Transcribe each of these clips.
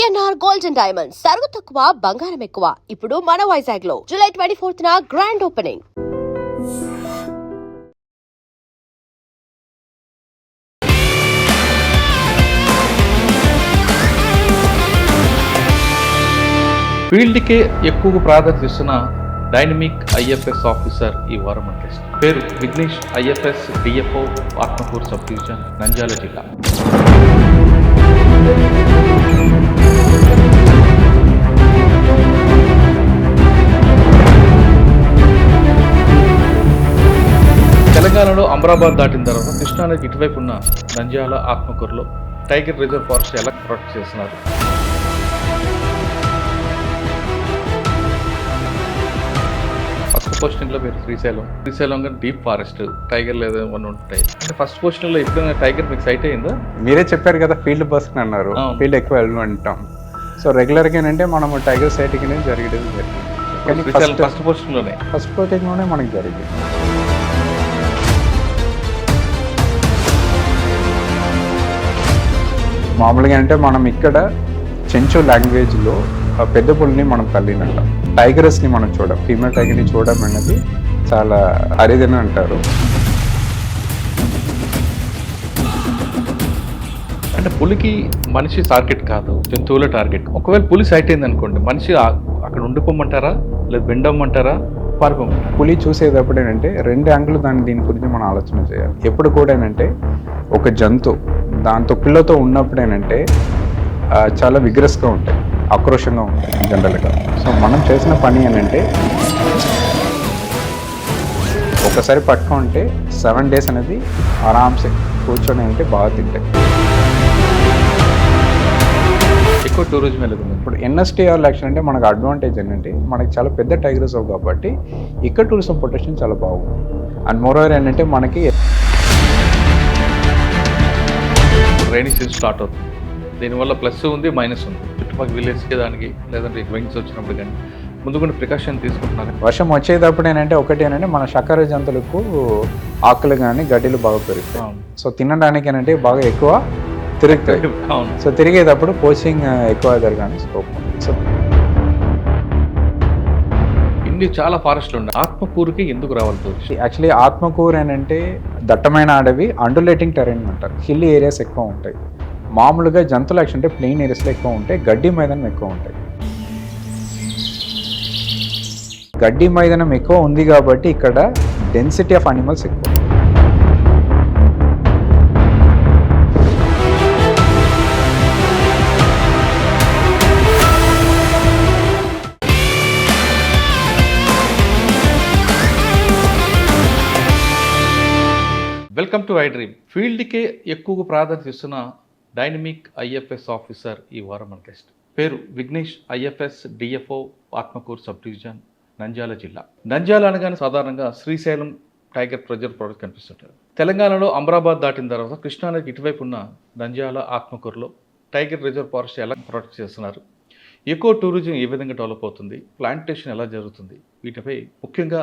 PNR gold and diamonds సరుకు తక్కువ బంగారం ఎక్కువ. ఇప్పుడు మన వైజాగ్ లో జూలై 24న గ్రాండ్ ఓపెనింగ్. ఫీల్డ్కే ఎక్కువ ప్రాధాన్యత ఇస్తున్న డైనమిక్ ఐఎఫ్ఎస్ ఆఫీసర్ ఈ వారం మన గెస్ట్. పేరు Vignesh, IFS DFO, Atmakur sub division, Nandyal జిల్లా. తెలంగాణలో అమరాబాద్ దాటిన తర్వాత కృష్ణానదికి ఇటువైపు ఉన్న నంద్యాల, ఆత్మకూరులో టైగర్ రిజర్వ్ ఫారెస్ట్ ఎలా ప్రొటెక్ట్ చేస్తున్నారు? ఫస్ట్ పోస్టింగ్లో మీరు శ్రీశైలం డీప్ ఫారెస్ట్ టైగర్ లేదా ఏమన్నా ఉంటాయి. అంటే ఫస్ట్ పోస్టింగ్లో ఎప్పుడైనా టైగర్ మీకు సైట్ అయిందా? మీరే చెప్పారు కదా, ఫీల్డ్ పర్సన్ అన్నారు. ఫీల్డ్ ఎక్కువ వెళ్ళమంటాం. సో రెగ్యులర్గా ఏంటంటే మనము టైగర్ సైటింగ్ అనేది జరిగింది. ఫస్ట్ పోస్టింగ్లోనే మనకి జరిగింది. మామూలుగా అంటే మనం ఇక్కడ చెంచు లాంగ్వేజ్లో పెద్ద పులిని మనం తల్లిని అంటాం. టైగరస్ని మనం చూడం, ఫీమేల్ టైగర్ని చూడడం అనేది చాలా అరిదని అంటారు. అంటే పులికి మనిషి టార్గెట్ కాదు, జంతువుల టార్గెట్. ఒకవేళ పులి సైట్ అయింది అనుకోండి, మనిషి అక్కడ ఉండిపోమంటారా లేదా బెండమ్మంటారా, పారిపోమంటారా? పులి చూసేటప్పుడు ఏంటంటే రెండు యాంగిల్ దీని గురించి మనం ఆలోచన చేయాలి. ఎప్పుడు కూడా ఏంటంటే ఒక జంతువు దాంతో పిల్లతో ఉన్నప్పుడు ఏంటంటే చాలా విగ్రస్గా ఉంటాయి, ఆక్రోషంగా ఉంటాయి జనరల్గా. సో మనం చేసిన పని ఏంటంటే ఒకసారి పట్టుకుంటే 7 days అనేది ఆరామ్సే కూర్చొని అంటే బాగా తింటాయి. ఎక్కువ టూరిజం వెళ్తుంది. ఇప్పుడు ఎన్ఎస్టీఆర్ యాక్షన్ అంటే మనకు అడ్వాంటేజ్ ఏంటంటే మనకి చాలా పెద్ద టైగర్ రిజర్వ్ కాబట్టి ఇక్కడ టూరిజం ప్రొటెక్షన్ చాలా బాగుంది. అండ్ మోరోవర్ ఏంటంటే మనకి రైనీ సీజన్ స్టార్ట్ అవుతుంది. దీనివల్ల ప్లస్ ఉంది, మైనస్ ఉంది. చుట్టుపక్కల విలేజ్కి దానికి లేదంటే వింగ్స్ వచ్చినప్పుడు కానీ ముందు కొన్ని ప్రికాషన్ తీసుకుంటున్నారు. వర్షం వచ్చేటప్పుడు ఏంటంటే ఒకటి ఏంటంటే మన శాకాహార జంతువులకు ఆకులు కానీ గడ్డిలు బాగా పెరుగుతాయి. సో తినడానికి ఏంటంటే బాగా ఎక్కువ తిరుగుతాయి. సో తిరిగేటప్పుడు పోసింగ్ ఎక్కువ జరగాలని స్కోప్ ఉంది. సో ఇన్ని చాలా ఫారెస్ట్లు ఉన్నాయి. ఆత్మకూరుకి ఎందుకు రావాలి? యాక్చువల్లీ ఆత్మకూరు ఏంటంటే దట్టమైన అడవి, అండులేటింగ్ టెరైన్ అంటారు. హిల్ ఏరియాస్ ఎక్కువ ఉంటాయి. మామూలుగా జంతువుల యాక్షన్ అంటే ప్లెయిన్ ఏరియాస్లో ఎక్కువ ఉంటాయి, గడ్డి మైదానం ఎక్కువ ఉంటాయి. గడ్డి మైదానం ఎక్కువ ఉంది కాబట్టి ఇక్కడ డెన్సిటీ ఆఫ్ అనిమల్స్ ఎక్కువ. Welcome to I dream. ఫీల్డ్కే ఎక్కువ ప్రాధాన్యత ఇస్తున్న డైనమిక్ ఐఎఫ్ఎస్ ఆఫీసర్ ఈ వారం మన గెస్ట్. పేరు Vignesh, IFS DFO, Atmakur sub division, Nandyal జిల్లా. నంద్యాల అనగానే సాధారణంగా శ్రీశైలం టైగర్ రిజర్వ్ ఫారెస్ట్ కనిపిస్తుంటారు. తెలంగాణలో అమరాబాద్ దాటిన తర్వాత కృష్ణానదికి ఇటువైపు ఉన్న నంద్యాల, ఆత్మకూరులో టైగర్ రిజర్వ్ ఫారెస్ట్ ఎలా ప్రొటెక్ట్ చేస్తున్నారు? ఎకో టూరిజం ఏ విధంగా డెవలప్ అవుతుంది? ప్లాంటేషన్ ఎలా జరుగుతుంది? వీటిపై ముఖ్యంగా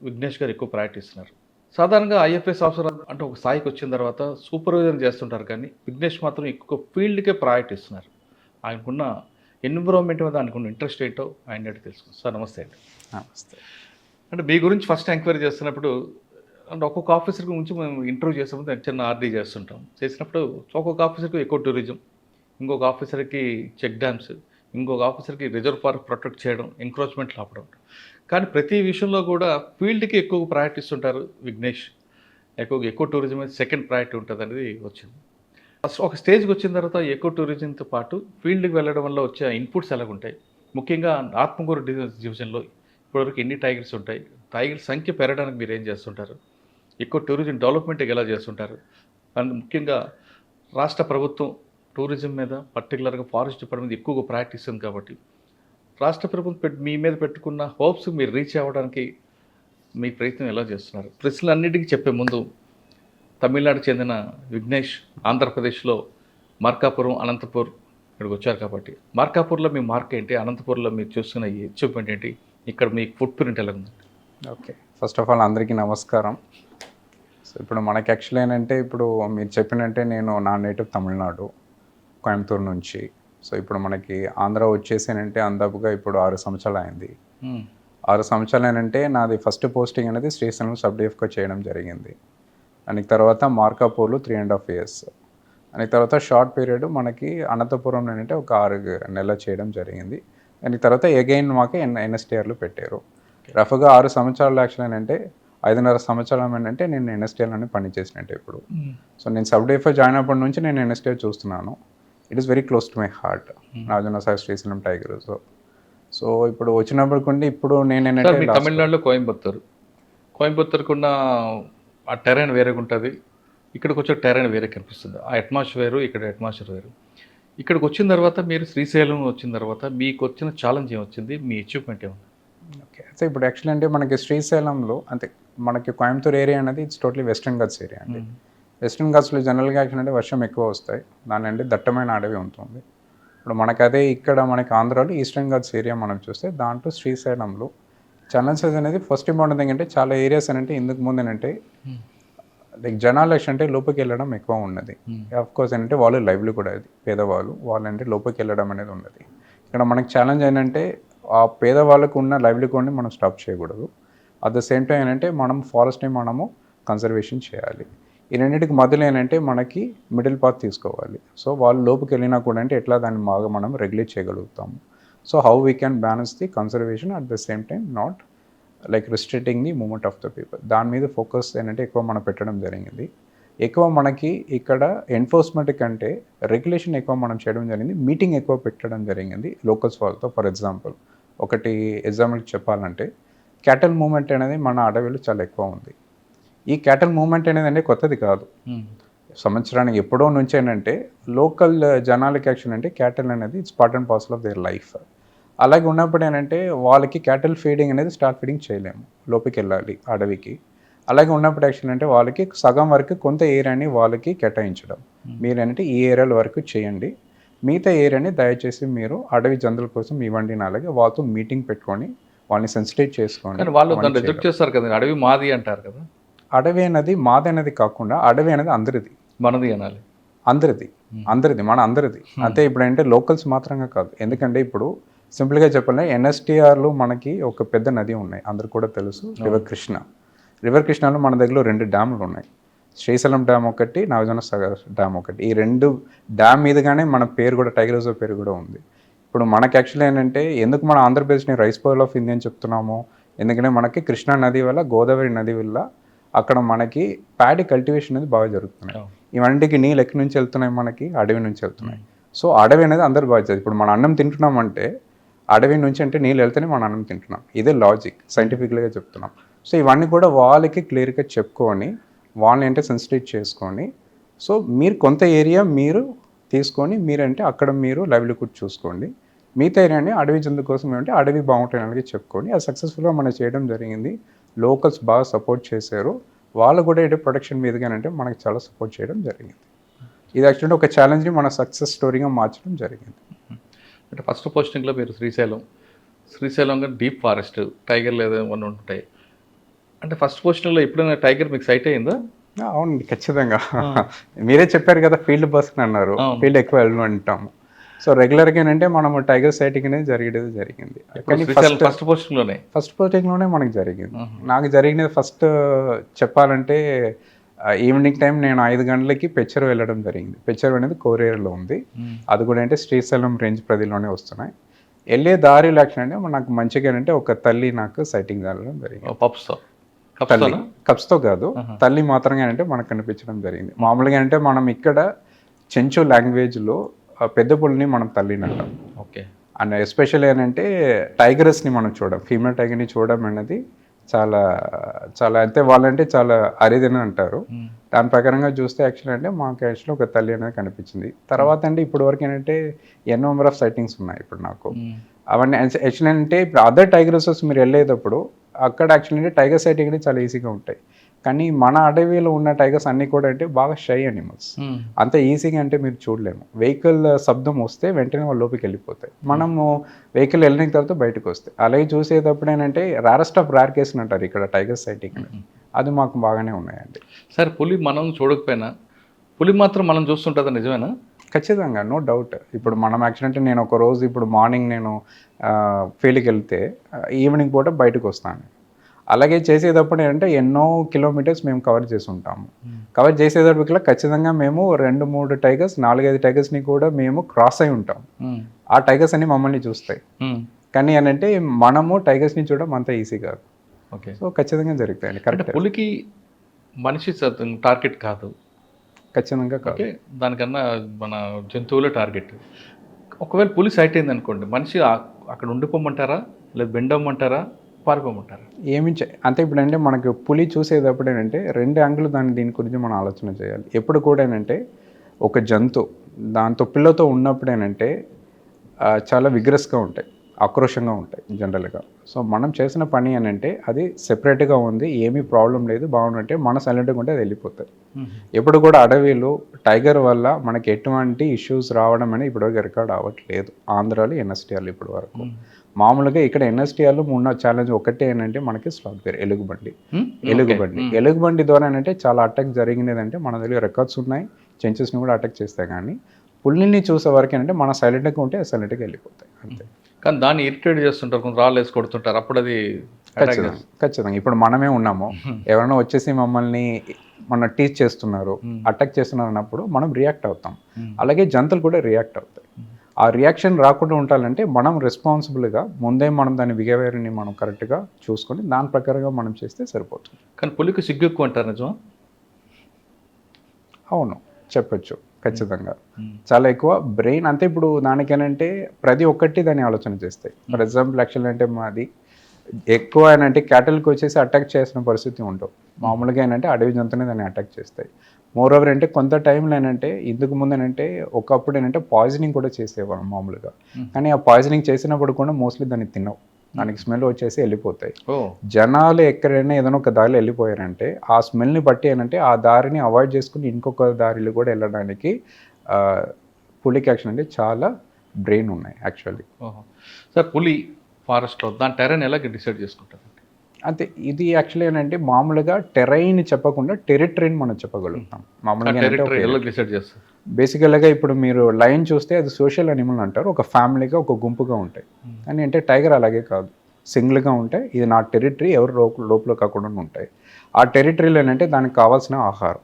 విఘ్నేష్ గారు ఎక్కువ ప్రయారిటీ ఇస్తున్నారు. సాధారణంగా ఐఎఫ్ఎస్ ఆఫీసర్ అంటే ఒక స్థాయికి వచ్చిన తర్వాత సూపర్వైజర్ చేస్తుంటారు, కానీ విఘ్నేష్ మాత్రం ఎక్కువ ఫీల్డ్కే ప్రయారిటీ ఇస్తున్నారు. ఆయనకున్న ఎన్విరాన్మెంట్ మీద ఆయనకున్న ఇంట్రెస్ట్ ఏంటో ఆయన తెలుసుకుంటాం. సార్ నమస్తే అండి. నమస్తే. అంటే మీ గురించి ఫస్ట్ ఎంక్వైరీ చేస్తున్నప్పుడు అంటే ఒక్కొక్క ఆఫీసర్ గురించి మేము ఇంటర్వ్యూ చేసినప్పుడు చిన్న ఆర్డీ చేసినప్పుడు ఒక్కొక్క ఆఫీసర్కి ఎక్కువ టూరిజం, ఇంకొక ఆఫీసర్కి చెక్ డ్యామ్స్, ఇంకొక ఆఫీసర్కి రిజర్వ్ పార్క్ ప్రొటెక్ట్ చేయడం, ఎంక్రోచ్మెంట్లు ఆపడం. కానీ ప్రతి విషయంలో కూడా ఫీల్డ్కి ఎక్కువ ప్రయారిటీ ఇస్తుంటారు విఘ్నేష్. ఎక్కువ టూరిజం అనేది సెకండ్ ప్రయారిటీ ఉంటుంది అనేది వచ్చింది. ఫస్ట్ ఒక స్టేజ్కి వచ్చిన తర్వాత ఎక్కువ టూరిజంతో పాటు ఫీల్డ్కి వెళ్ళడం వల్ల వచ్చే ఇన్పుట్స్ ఎలాగుంటాయి? ముఖ్యంగా ఆత్మకూరు డివిజన్లో ఇప్పటివరకు ఎన్ని టైగర్స్ ఉంటాయి? టైగర్ సంఖ్య పెరగడానికి మీరు ఏం చేస్తుంటారు? ఎక్కువ టూరిజం డెవలప్మెంట్కి ఎలా చేస్తుంటారు? అండ్ ముఖ్యంగా రాష్ట్ర ప్రభుత్వం టూరిజం మీద పర్టికులర్గా ఫారెస్ట్ డిపార్ట్మెంట్ ఎక్కువగా ప్రయారిటీ ఇస్తుంది కాబట్టి రాష్ట్ర ప్రభుత్వం మీ మీద పెట్టుకున్న హోప్స్ మీరు రీచ్ అవ్వడానికి మీ ప్రయత్నం ఎలా చేస్తున్నారు? ప్రశ్నలన్నిటికీ చెప్పే ముందు తమిళనాడు చెందిన విఘ్నేష్ ఆంధ్రప్రదేశ్లో మార్కాపురం, అనంతపూర్ ఇక్కడికి వచ్చారు కాబట్టి మార్కాపూర్లో మీ మార్క్ ఏంటి? అనంతపూర్లో మీరు చూస్తున్న ఈ అచీవ్మెంట్ ఏంటి? ఇక్కడ మీ ఫుట్ ప్రింట్ ఎలా ఉంది? ఓకే, ఫస్ట్ ఆఫ్ ఆల్ అందరికీ నమస్కారం. సో ఇప్పుడు మనకి యాక్చువల్ ఏంటంటే ఇప్పుడు మీరు చెప్పినట్టే నేను నా నేటివ్ తమిళనాడు, కోయంబత్తూరు నుంచి. సో ఇప్పుడు మనకి ఆంధ్ర వచ్చేసానంటే అందాపుగా ఇప్పుడు 6 సంవత్సరాలు అయింది. 6 సంవత్సరాలు ఏంటంటే నాది ఫస్ట్ పోస్టింగ్ అనేది శ్రీశైలం సబ్ డిఎఫ్గా చేయడం జరిగింది. దానికి తర్వాత మార్కాపూర్లో 3.5 years. దానికి తర్వాత షార్ట్ పీరియడ్ మనకి అనంతపురంలో ఏంటంటే ఒక 6 నెలలు చేయడం జరిగింది. దానికి తర్వాత అగైన్ మాకు ఎన్ఎస్టీఆర్లో పెట్టారు. రఫ్గా 6 సంవత్సరాలు యాక్చువల్ ఏంటంటే 5.5 సంవత్సరాలు ఏంటంటే నేను ఎన్ఎస్టీఆర్లోనే పని చేసినట్టు ఇప్పుడు. సో నేను సబ్ డిఎఫ్గా జాయిన్ అయినప్పటి నుంచి నేను ఎన్ఎస్టీఆర్ చూస్తున్నాను. It is very close to my heart. Nagarjuna Sagar Srisailam tiger. So ఇప్పుడు వచ్చినప్పటికంటే ఇప్పుడు నేను ఏంటంటే తమిళనాడులో కోయంబత్తూరుకున్న ఆ టెరైన్ వేరేగా ఉంటుంది, ఇక్కడికి వచ్చే టెరైన్ వేరే కనిపిస్తుంది. ఆ అట్మాస్ఫియర్ వేరు, ఇక్కడ అట్మాస్ఫియర్ వేరు. ఇక్కడికి వచ్చిన తర్వాత మీరు శ్రీశైలం వచ్చిన తర్వాత మీకు వచ్చిన ఛాలెంజ్ ఏమొచ్చింది, మీ అచీవ్మెంట్ ఏముంది? ఓకే, సో ఇప్పుడు యాక్చువల్లీ అంటే మనకి శ్రీశైలంలో అంటే మనకి కోయంబత్తూర్ ఏరియా అనేది it's totally western Ghats area అండి. వెస్ట్రన్ ఘాట్స్లో జనరల్గా యాక్చువల్ అంటే వర్షం ఎక్కువ వస్తాయి, దాని అంటే దట్టమైన అడవి ఉంటుంది. ఇప్పుడు మనకు అదే ఇక్కడ మనకి ఆంధ్రాలో ఈస్టర్న్ ఘాట్స్ ఏరియా మనం చూస్తే దాంట్లో శ్రీశైలంలో ఛాలెంజెస్ అనేది ఫస్ట్ ఇంపార్టెంట్ థింగ్ అంటే చాలా ఏరియాస్ అంటే ఇందుకు ముందు ఏంటంటే లైక్ జనాలు అంటే లోపలికి వెళ్ళడం ఎక్కువ ఉన్నది. ఆఫ్ కోర్స్ ఏంటంటే వాళ్ళు లైవ్లీ కూడా అది పేదవాళ్ళు వాళ్ళంటే లోపలికి వెళ్ళడం అనేది ఉన్నది. ఇక్కడ మనకి ఛాలెంజ్ ఏంటంటే ఆ పేదవాళ్ళకు ఉన్న లైవ్లీహుడ్ని మనం స్టాప్ చేయకూడదు. అట్ ద సేమ్ టైం ఏంటంటే మనం ఫారెస్ట్ని మనము కన్సర్వేషన్ చేయాలి. ఈ రెండింటికి మధ్యలో ఏంటంటే మనకి మిడిల్ పాత్ తీసుకోవాలి. సో వాళ్ళు లోపుకి వెళ్ళినా కూడా అంటే ఎట్లా దాన్ని బాగా మనం రెగ్యులేట్ చేయగలుగుతాము. So how we can balance the conservation at the same time not like restricting the movement of the people. దాని మీద ఫోకస్ ఏంటంటే ఎక్కువ మనం పెట్టడం జరిగింది. ఎక్కువ మనకి ఇక్కడ ఎన్ఫోర్స్మెంట్ కంటే రెగ్యులేషన్ ఎక్కువ మనం చేయడం జరిగింది. మీటింగ్ ఎక్కువ పెట్టడం జరిగింది లోకల్స్ వాళ్ళతో. ఫర్ ఎగ్జాంపుల్ ఒకటి ఎగ్జాంపుల్కి చెప్పాలంటే క్యాటల్ మూమెంట్ అనేది మన అడవిలో చాలా ఎక్కువ ఉంది. ఈ క్యాటల్ మూమెంట్ అనేది అంటే కొత్తది కాదు, సంవత్సరానికి ఎప్పుడో నుంచి ఏంటంటే లోకల్ జనాలకి యాక్చువల్ అంటే క్యాటల్ అనేది it's part and parcel of their life. అలాగే ఉన్నప్పుడు ఏంటంటే వాళ్ళకి క్యాటల్ ఫీడింగ్ అనేది స్టార్ట్ ఫీడింగ్ చేయలేము, లోపలికి వెళ్ళాలి అడవికి. అలాగే ఉన్నప్పుడు యాక్చువల్ అంటే వాళ్ళకి సగం వరకు కొంత ఏరియాని వాళ్ళకి కేటాయించడం, మీరు ఏంటంటే ఈ ఏరియాల వరకు చేయండి, మిగతా ఏరియాని దయచేసి మీరు అడవి జంతువుల కోసం ఇవ్వండి. అలాగే వాళ్ళతో మీటింగ్ పెట్టుకొని వాళ్ళని సెన్సిటైజ్ చేసుకొని వాళ్ళు దాన్ని రిజెక్ట్ చేస్తారు కదా, అడవి మాది అంటారు కదా. అడవి అనేది మాది అనేది కాకుండా అడవి అనేది అందరిది, మనది అనాలి, అందరిది మన అందరిది. అంతే ఇప్పుడు అంటే లోకల్స్ మాత్రంగా కాదు. ఎందుకంటే ఇప్పుడు సింపుల్గా చెప్పాలంటే ఎన్ఎస్టీఆర్లో మనకి ఒక పెద్ద నది ఉన్నాయి, అందరు కూడా తెలుసు, రివర్ కృష్ణలో మన దగ్గర 2 డ్యాములు ఉన్నాయి. శ్రీశైలం డ్యామ్ ఒకటి, నాగార్జున సాగర్ డ్యామ్ ఒకటి. ఈ 2 డ్యామ్ మీదుగానే మన పేరు కూడా టైగర్ రిజర్వ్ పేరు కూడా ఉంది. ఇప్పుడు మనకి యాక్చువల్లీ ఏంటంటే ఎందుకు మన ఆంధ్రప్రదేశ్ని రైస్ పౌల్ ఆఫ్ ఇండియా అని చెప్తున్నాము, ఎందుకంటే మనకి కృష్ణా నది వల్ల, గోదావరి నది వల్ల అక్కడ మనకి ప్యాడీ కల్టివేషన్ అనేది బాగా జరుగుతున్నాయి. ఇవన్నిటికి నీళ్ళు ఎక్కడి నుంచి వెళ్తున్నాయి, మనకి అడవి నుంచి వెళ్తున్నాయి. సో అడవి అనేది అందరు బాగా చేస్తారు. ఇప్పుడు మన అన్నం తింటున్నామంటే అడవి నుంచి అంటే నీళ్ళు వెళ్తేనే మన అన్నం తింటున్నాం. ఇదే లాజిక్, సైంటిఫిక్గా చెప్తున్నాం. సో ఇవన్నీ కూడా వాళ్ళకి క్లియర్గా చెప్పుకొని వాళ్ళని అంటే సెన్సిటైజ్ చేసుకొని, సో మీరు కొంత ఏరియా మీరు తీసుకొని మీరంటే అక్కడ మీరు లైవ్లీహుడ్ చూసుకోండి, మిగతా ఏరియాని అడవి జంతు కోసం ఏమంటే అడవి బాగుంటాయి చెప్పుకొని అది సక్సెస్ఫుల్గా మనం చేయడం జరిగింది. లోకల్స్ బాగా సపోర్ట్ చేశారు, వాళ్ళు కూడా ఏంటంటే ప్రొటెక్షన్ మీదుగానంటే మనకి చాలా సపోర్ట్ చేయడం జరిగింది. ఇది యాక్చువల్లీ ఒక ఛాలెంజ్ని మన సక్సెస్ స్టోరీగా మార్చడం జరిగింది. అంటే ఫస్ట్ పోస్టింగ్లో మీరు శ్రీశైలంగా డీప్ ఫారెస్ట్ టైగర్లు ఏమైనా ఉంటాయి అంటే ఫస్ట్ పోస్టింగ్లో ఎప్పుడైనా టైగర్ మీకు సైట్ అయిందా? అవునండి, ఖచ్చితంగా. మీరే చెప్పారు కదా ఫీల్డ్ పర్సన్ అన్నారు, ఫీల్డ్ ఎక్కువ వెళ్ళమంటాము. సో రెగ్యులర్గా ఏంటంటే మనము టైగర్ సైటింగ్ అనేది జరిగింది. ఫస్ట్ పోస్టింగ్లోనే మనకి జరిగింది. నాకు జరిగినది ఫస్ట్ చెప్పాలంటే ఈవినింగ్ టైం నేను 5 గంటలకి పెచ్చర్ వెళ్ళడం జరిగింది. పెచ్చర్ అనేది కోరేరులో ఉంది, అది కూడా అంటే శ్రీశైలం రేంజ్ పరిధిలోనే వస్తున్నాయి. వెళ్ళే దారిలో యాక్చువల్ అంటే నాకు మంచిగా అంటే ఒక తల్లి నాకు సైటింగ్ జరగడం జరిగింది. కప్స్తో కాదు, తల్లి మాత్రంగా అంటే మనకు కనిపించడం జరిగింది. మామూలుగా అంటే మనం ఇక్కడ చెంచు లాంగ్వేజ్లో పెద్ద పులిని మనం తల్లిని అంటాం. ఓకే. అండ్ ఎస్పెషల్లీ ఏంటంటే టైగరస్ని మనం ఫీమేల్ టైగర్ని చూడడం అనేది చాలా చాలా అంటే వాళ్ళంటే చాలా అరిదని అంటారు. దాని ప్రకారంగా చూస్తే యాక్చువల్ అంటే మాకు యాక్చువల్లీ ఒక తల్లి అనేది కనిపించింది. తర్వాత అంటే ఇప్పటి వరకు ఏంటంటే ఎన్నో నెంబర్ ఆఫ్ సైటింగ్స్ ఉన్నాయి ఇప్పుడు నాకు. అవన్నీ యాక్చువల్లీ అంటే ఇప్పుడు అదర్ టైగర్ రిజర్వ్స్ మీరు వెళ్ళేటప్పుడు అక్కడ యాక్చువల్లీ అంటే టైగర్ సైటింగ్ అనేది చాలా ఈజీగా ఉంటాయి. కానీ మన అడవిలో ఉన్న టైగర్స్ అన్నీ కూడా అంటే బాగా షై అనిమల్స్, అంత ఈజీగా అంటే మీరు చూడలేము. వెహికల్ శబ్దం వస్తే వెంటనే వాళ్ళు లోపలికి వెళ్ళిపోతాయి, మనము వెహికల్ వెళ్ళిన తర్వాత బయటకు వస్తాయి. అలాగే చూసేటప్పుడు ఏంటంటే రేరెస్ట్ ఆఫ్ రేర్ కేసులు అంటారు ఇక్కడ టైగర్ సైటింగ్, అది మాకు బాగానే ఉన్నాయండి. సార్ పులి మనం చూడకపోయినా పులి మాత్రం మనం చూస్తుంటుంది, నిజమేనా? ఖచ్చితంగా, నో డౌట్. ఇప్పుడు మనం యాక్చువల్ నేను ఒక రోజు ఇప్పుడు మార్నింగ్ నేను ఫీల్డ్కి వెళ్తే ఈవినింగ్ పూట బయటకు వస్తాను. అలాగే చేసేటప్పుడు ఏంటంటే ఎన్నో కిలోమీటర్స్ మేము కవర్ చేసి ఉంటాము. కవర్ చేసేటప్పటికల్లా ఖచ్చితంగా మేము 2-3 టైగర్స్ 4-5 టైగర్స్ని కూడా మేము క్రాస్ అయి ఉంటాం. ఆ టైగర్స్ అన్ని మమ్మల్ని చూస్తాయి. కానీ ఏంటంటే మనము టైగర్స్ని చూడడం అంత ఈజీ కాదు. ఓకే. సో ఖచ్చితంగా జరుగుతాయండి. అంటే కరెక్ట్. పులికి మనిషి టార్గెట్ కాదు. ఖచ్చితంగా కాదు. ఓకే, దానికన్నా మన జంతువులే టార్గెట్. ఒకవేళ పులి సైట్ అయింది అనుకోండి, మనిషి అక్కడ ఉండిపోమంటారా, లేదా బెండమ్మంటారా, పారిపోమంటారా? అంటే ఇప్పుడు అంటే మనకు పులి చూసేటప్పుడు ఏంటంటే 2 యాంగిల్ దీని గురించి మనం ఆలోచన చేయాలి. ఎప్పుడు కూడా ఏంటంటే ఒక జంతు దాంతో పిల్లతో ఉన్నప్పుడు ఏంటంటే చాలా విగ్రస్గా ఉంటాయి, ఆక్రోషంగా ఉంటాయి జనరల్గా. సో మనం చేసిన పని ఏంటంటే అది సెపరేట్గా ఉంది, ఏమీ ప్రాబ్లం లేదు, బాగుందంటే మన సైలెంట్గా ఉంటే అది వెళ్ళిపోతుంది. ఎప్పుడు కూడా అడవిలో టైగర్ వల్ల మనకి ఎటువంటి ఇష్యూస్ రావడం అనేది ఇప్పటివరకు రికార్డ్ అవ్వట్లేదు ఆంధ్రాలో, ఎన్ఎస్టీఆర్లో ఇప్పటి వరకు. మామూలుగా ఇక్కడ ఎన్ఎస్టీఆర్లో ఉన్న ఛాలెంజ్ ఒకటే ఏంటంటే మనకి స్లాట్ బేర్, ఎలుగుబండి ద్వారా ఏంటంటే చాలా అటాక్ జరిగినదంటే మన దగ్గర రికార్డ్స్ ఉన్నాయి, చెంచెస్ని కూడా అటాక్ చేస్తాయి. కానీ పుల్లిని చూసే వరకు ఏంటంటే మన సైలెంట్గా ఉంటే సైలెంట్గా వెళ్ళిపోతాయి అంతే. కానీ దాన్ని ఇరిటేట్ చేస్తుంటారు, కొంచెం రాళ్ళు వేసి కొడుతుంటారు, అప్పుడు అది ఖచ్చితంగా ఇప్పుడు మనమే ఉన్నాము, ఎవరైనా వచ్చేసి మమ్మల్ని టీచ్ చేస్తున్నారు, అటాక్ చేస్తున్నారు అన్నప్పుడు మనం రియాక్ట్ అవుతాం. అలాగే జంతువులు కూడా రియాక్ట్ అవుతాయి. ఆ రియాక్షన్ రాకుండా ఉండాలంటే మనం రెస్పాన్సిబుల్గా ముందే మనం దాని బిహేవియర్ని మనం కరెక్ట్గా చూసుకొని దాని ప్రకారంగా మనం చేస్తే సరిపోతుంది. కానీ పులికి సిగ్గు ఎక్కువ అంటారు, నిజమా? అవును, చెప్పచ్చు. ఖచ్చితంగా చాలా ఎక్కువ బ్రెయిన్. అంతే ఇప్పుడు దానికేనంటే ప్రతి ఒక్కటి దాన్ని ఆలోచన చేస్తాయి. ఫర్ ఎగ్జాంపుల్ యాక్చువల్ అంటే మాది ఎక్కువ ఏంటంటే క్యాటిల్కి వచ్చేసి అటాక్ చేసిన పరిస్థితి ఉండవు. మామూలుగా ఏంటంటే అడవి జంతువుని దాన్ని అటాక్ చేస్తాయి. మోర్ ఓవర్ అంటే కొంత టైంలో ఏంటంటే ఇందుకు ముందు ఏంటంటే ఒకప్పుడు ఏంటంటే పాయిజనింగ్ కూడా చేసేవారు మామూలుగా. కానీ ఆ పాయిజనింగ్ చేసినప్పుడు కూడా మోస్ట్లీ దాన్ని తినవు, దానికి స్మెల్ వచ్చేసి వెళ్ళిపోతాయి. జనాలు ఎక్కడైనా ఏదైనా ఒక దారిలో వెళ్ళిపోయారంటే ఆ స్మెల్ని బట్టి ఏంటంటే ఆ దారిని అవాయిడ్ చేసుకుని ఇంకొక దారిలో కూడా వెళ్ళడానికి పులికి యాక్షన్ అంటే చాలా బ్రెయిన్ ఉన్నాయి యాక్చువల్లీ. సార్, పులి ఫారెస్ట్లో దాని టెరైన్ ఎలా డిసైడ్ చేసుకుంటారు? అంతే, ఇది యాక్చువల్లీ ఏంటంటే మామూలుగా టెరైన్ చెప్పకుండా టెరిటరీని మనం చెప్పగలుగుతాం. మామూలుగా డిసైడ్ చేస్తారు బేసికల్గా ఇప్పుడు మీరు లయన్ చూస్తే అది సోషల్ అనిమల్ అంటారు, ఒక ఫ్యామిలీగా ఒక గుంపుగా ఉంటాయి. కానీ అంటే టైగర్ అలాగే కాదు, సింగిల్గా ఉంటాయి. ఇది నా టెరిటరీ, ఎవరు లోపల కాకుండా ఉంటాయి. ఆ టెరిటరీలో ఏంటంటే దానికి కావాల్సిన ఆహారం,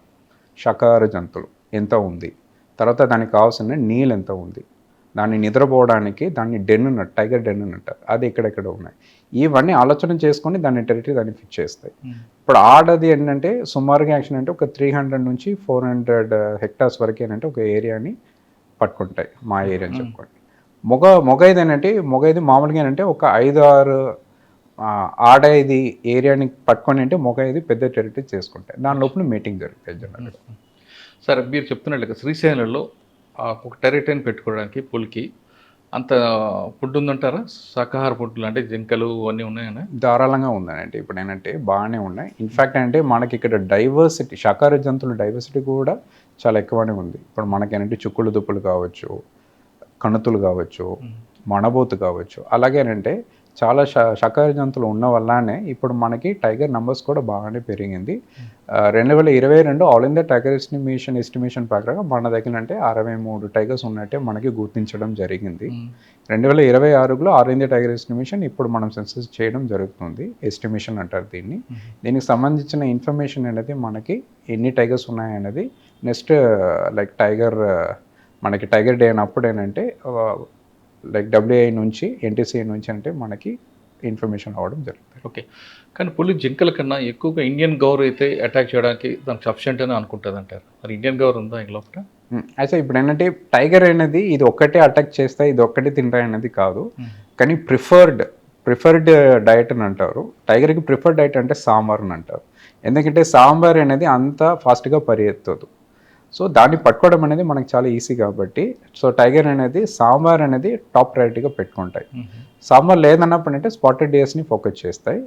శాకాహార జంతువులు ఎంత ఉంది, తర్వాత దానికి కావాల్సిన నీళ్ళు ఎంత ఉంది, దాన్ని నిద్రపోవడానికి దాన్ని డెన్ అన్నట్టు, టైగర్ డెన్ అన్నట్టు, అది ఎక్కడెక్కడ ఉన్నాయి. ఇవన్నీ ఆలోచన చేసుకొని దాన్ని టెరిటరీ దాన్ని ఫిక్స్ చేస్తాయి. ఇప్పుడు ఆడది ఏంటంటే సుమారుగా యాక్షన్ అంటే ఒక 300 నుంచి 400 హెక్టార్స్ వరకు ఏంటంటే ఒక ఏరియాని పట్టుకుంటాయి, మా ఏరియా అని చెప్పుకోండి. మొగైది ఏంటంటే మొగైది మామూలుగా ఏంటంటే ఒక 5-6 ఆడైది ఏరియాని పట్టుకొని అంటే మొగైది పెద్ద టెరిటరీ చేసుకుంటాయి. దాని లోపల మీటింగ్ జరుగుతాయి జనరల్గా. సరే, మీరు చెప్తున్నట్లుగా శ్రీశైలంలో ఒక టెరిటరీని పెట్టుకోవడానికి పులికి అంత ఫుడ్ ఉందంటారా? శాకాహార ఫుడ్లు అంటే జింకలు అన్నీ ఉన్నాయన్నా? ధారాళంగా ఉందనంటే ఇప్పుడు ఏంటంటే బాగానే ఉన్నాయి. ఇన్ఫ్యాక్ట్ అంటే మనకి ఇక్కడ డైవర్సిటీ, శాకాహార జంతువుల డైవర్సిటీ కూడా చాలా ఎక్కువనే ఉంది. ఇప్పుడు మనకి ఏంటంటే చుక్కులు దుప్పులు కావచ్చు, కణుతులు కావచ్చు, మణబోతు కావచ్చు. అలాగేనంటే చాలా శాకాహార జంతువులు ఉన్న వల్లనే ఇప్పుడు మనకి టైగర్ నెంబర్స్ కూడా బాగానే పెరిగింది. 2022 ఆల్ ఇండియా టైగర్ ఎస్టిమేషన్ ప్రకారం మన దగ్గర అంటే 63 టైగర్స్ ఉన్నట్టే మనకి గుర్తించడం జరిగింది. 2026లో ఆల్ ఇండియా టైగర్ ఎస్టిమేషన్ ఇప్పుడు మనం సెన్సస్ చేయడం జరుగుతుంది. ఎస్టిమేషన్ అంటారు దీన్ని. దీనికి సంబంధించిన ఇన్ఫర్మేషన్ అనేది మనకి ఎన్ని టైగర్స్ ఉన్నాయనేది నెక్స్ట్ లైక్ మనకి టైగర్ డే అయినప్పుడు ఏంటంటే లైక్ WI నుంచి NTCA నుంచి అంటే మనకి ఇన్ఫర్మేషన్ అవ్వడం జరుగుతుంది. ఓకే. కానీ పులి జింకల కన్నా ఎక్కువగా ఇండియన్ గౌర్ అయితే అటాక్ చేయడానికి దానికి సఫిషియెంట్ అని అనుకుంటుంది అంటారు. మరి ఇండియన్ గౌర్ ఉందా ఈ లోపల? అయితే ఇప్పుడు ఏంటంటే టైగర్ అనేది ఇది ఒక్కటే అటాక్ చేస్తాయి, ఇది ఒక్కటే తింటాయి అనేది కాదు. కానీ ప్రిఫర్డ్ డయట్ అని అంటారు. టైగర్కి ప్రిఫర్డ్ డయట్ అంటే సాంబార్ అని అంటారు. ఎందుకంటే సాంబార్ అనేది అంత ఫాస్ట్గా పరిగెత్తదు. సో దాన్ని పట్టుకోవడం అనేది మనకు చాలా ఈజీ కాబట్టి సో టైగర్ అనేది సాంబార్ అనేది టాప్ ప్రయారిటీగా పెట్టుకుంటాయి. సాంబార్ లేదన్నప్పుడు అంటే స్పాటెడ్ డియర్స్ని ఫోకస్ చేస్తాయి.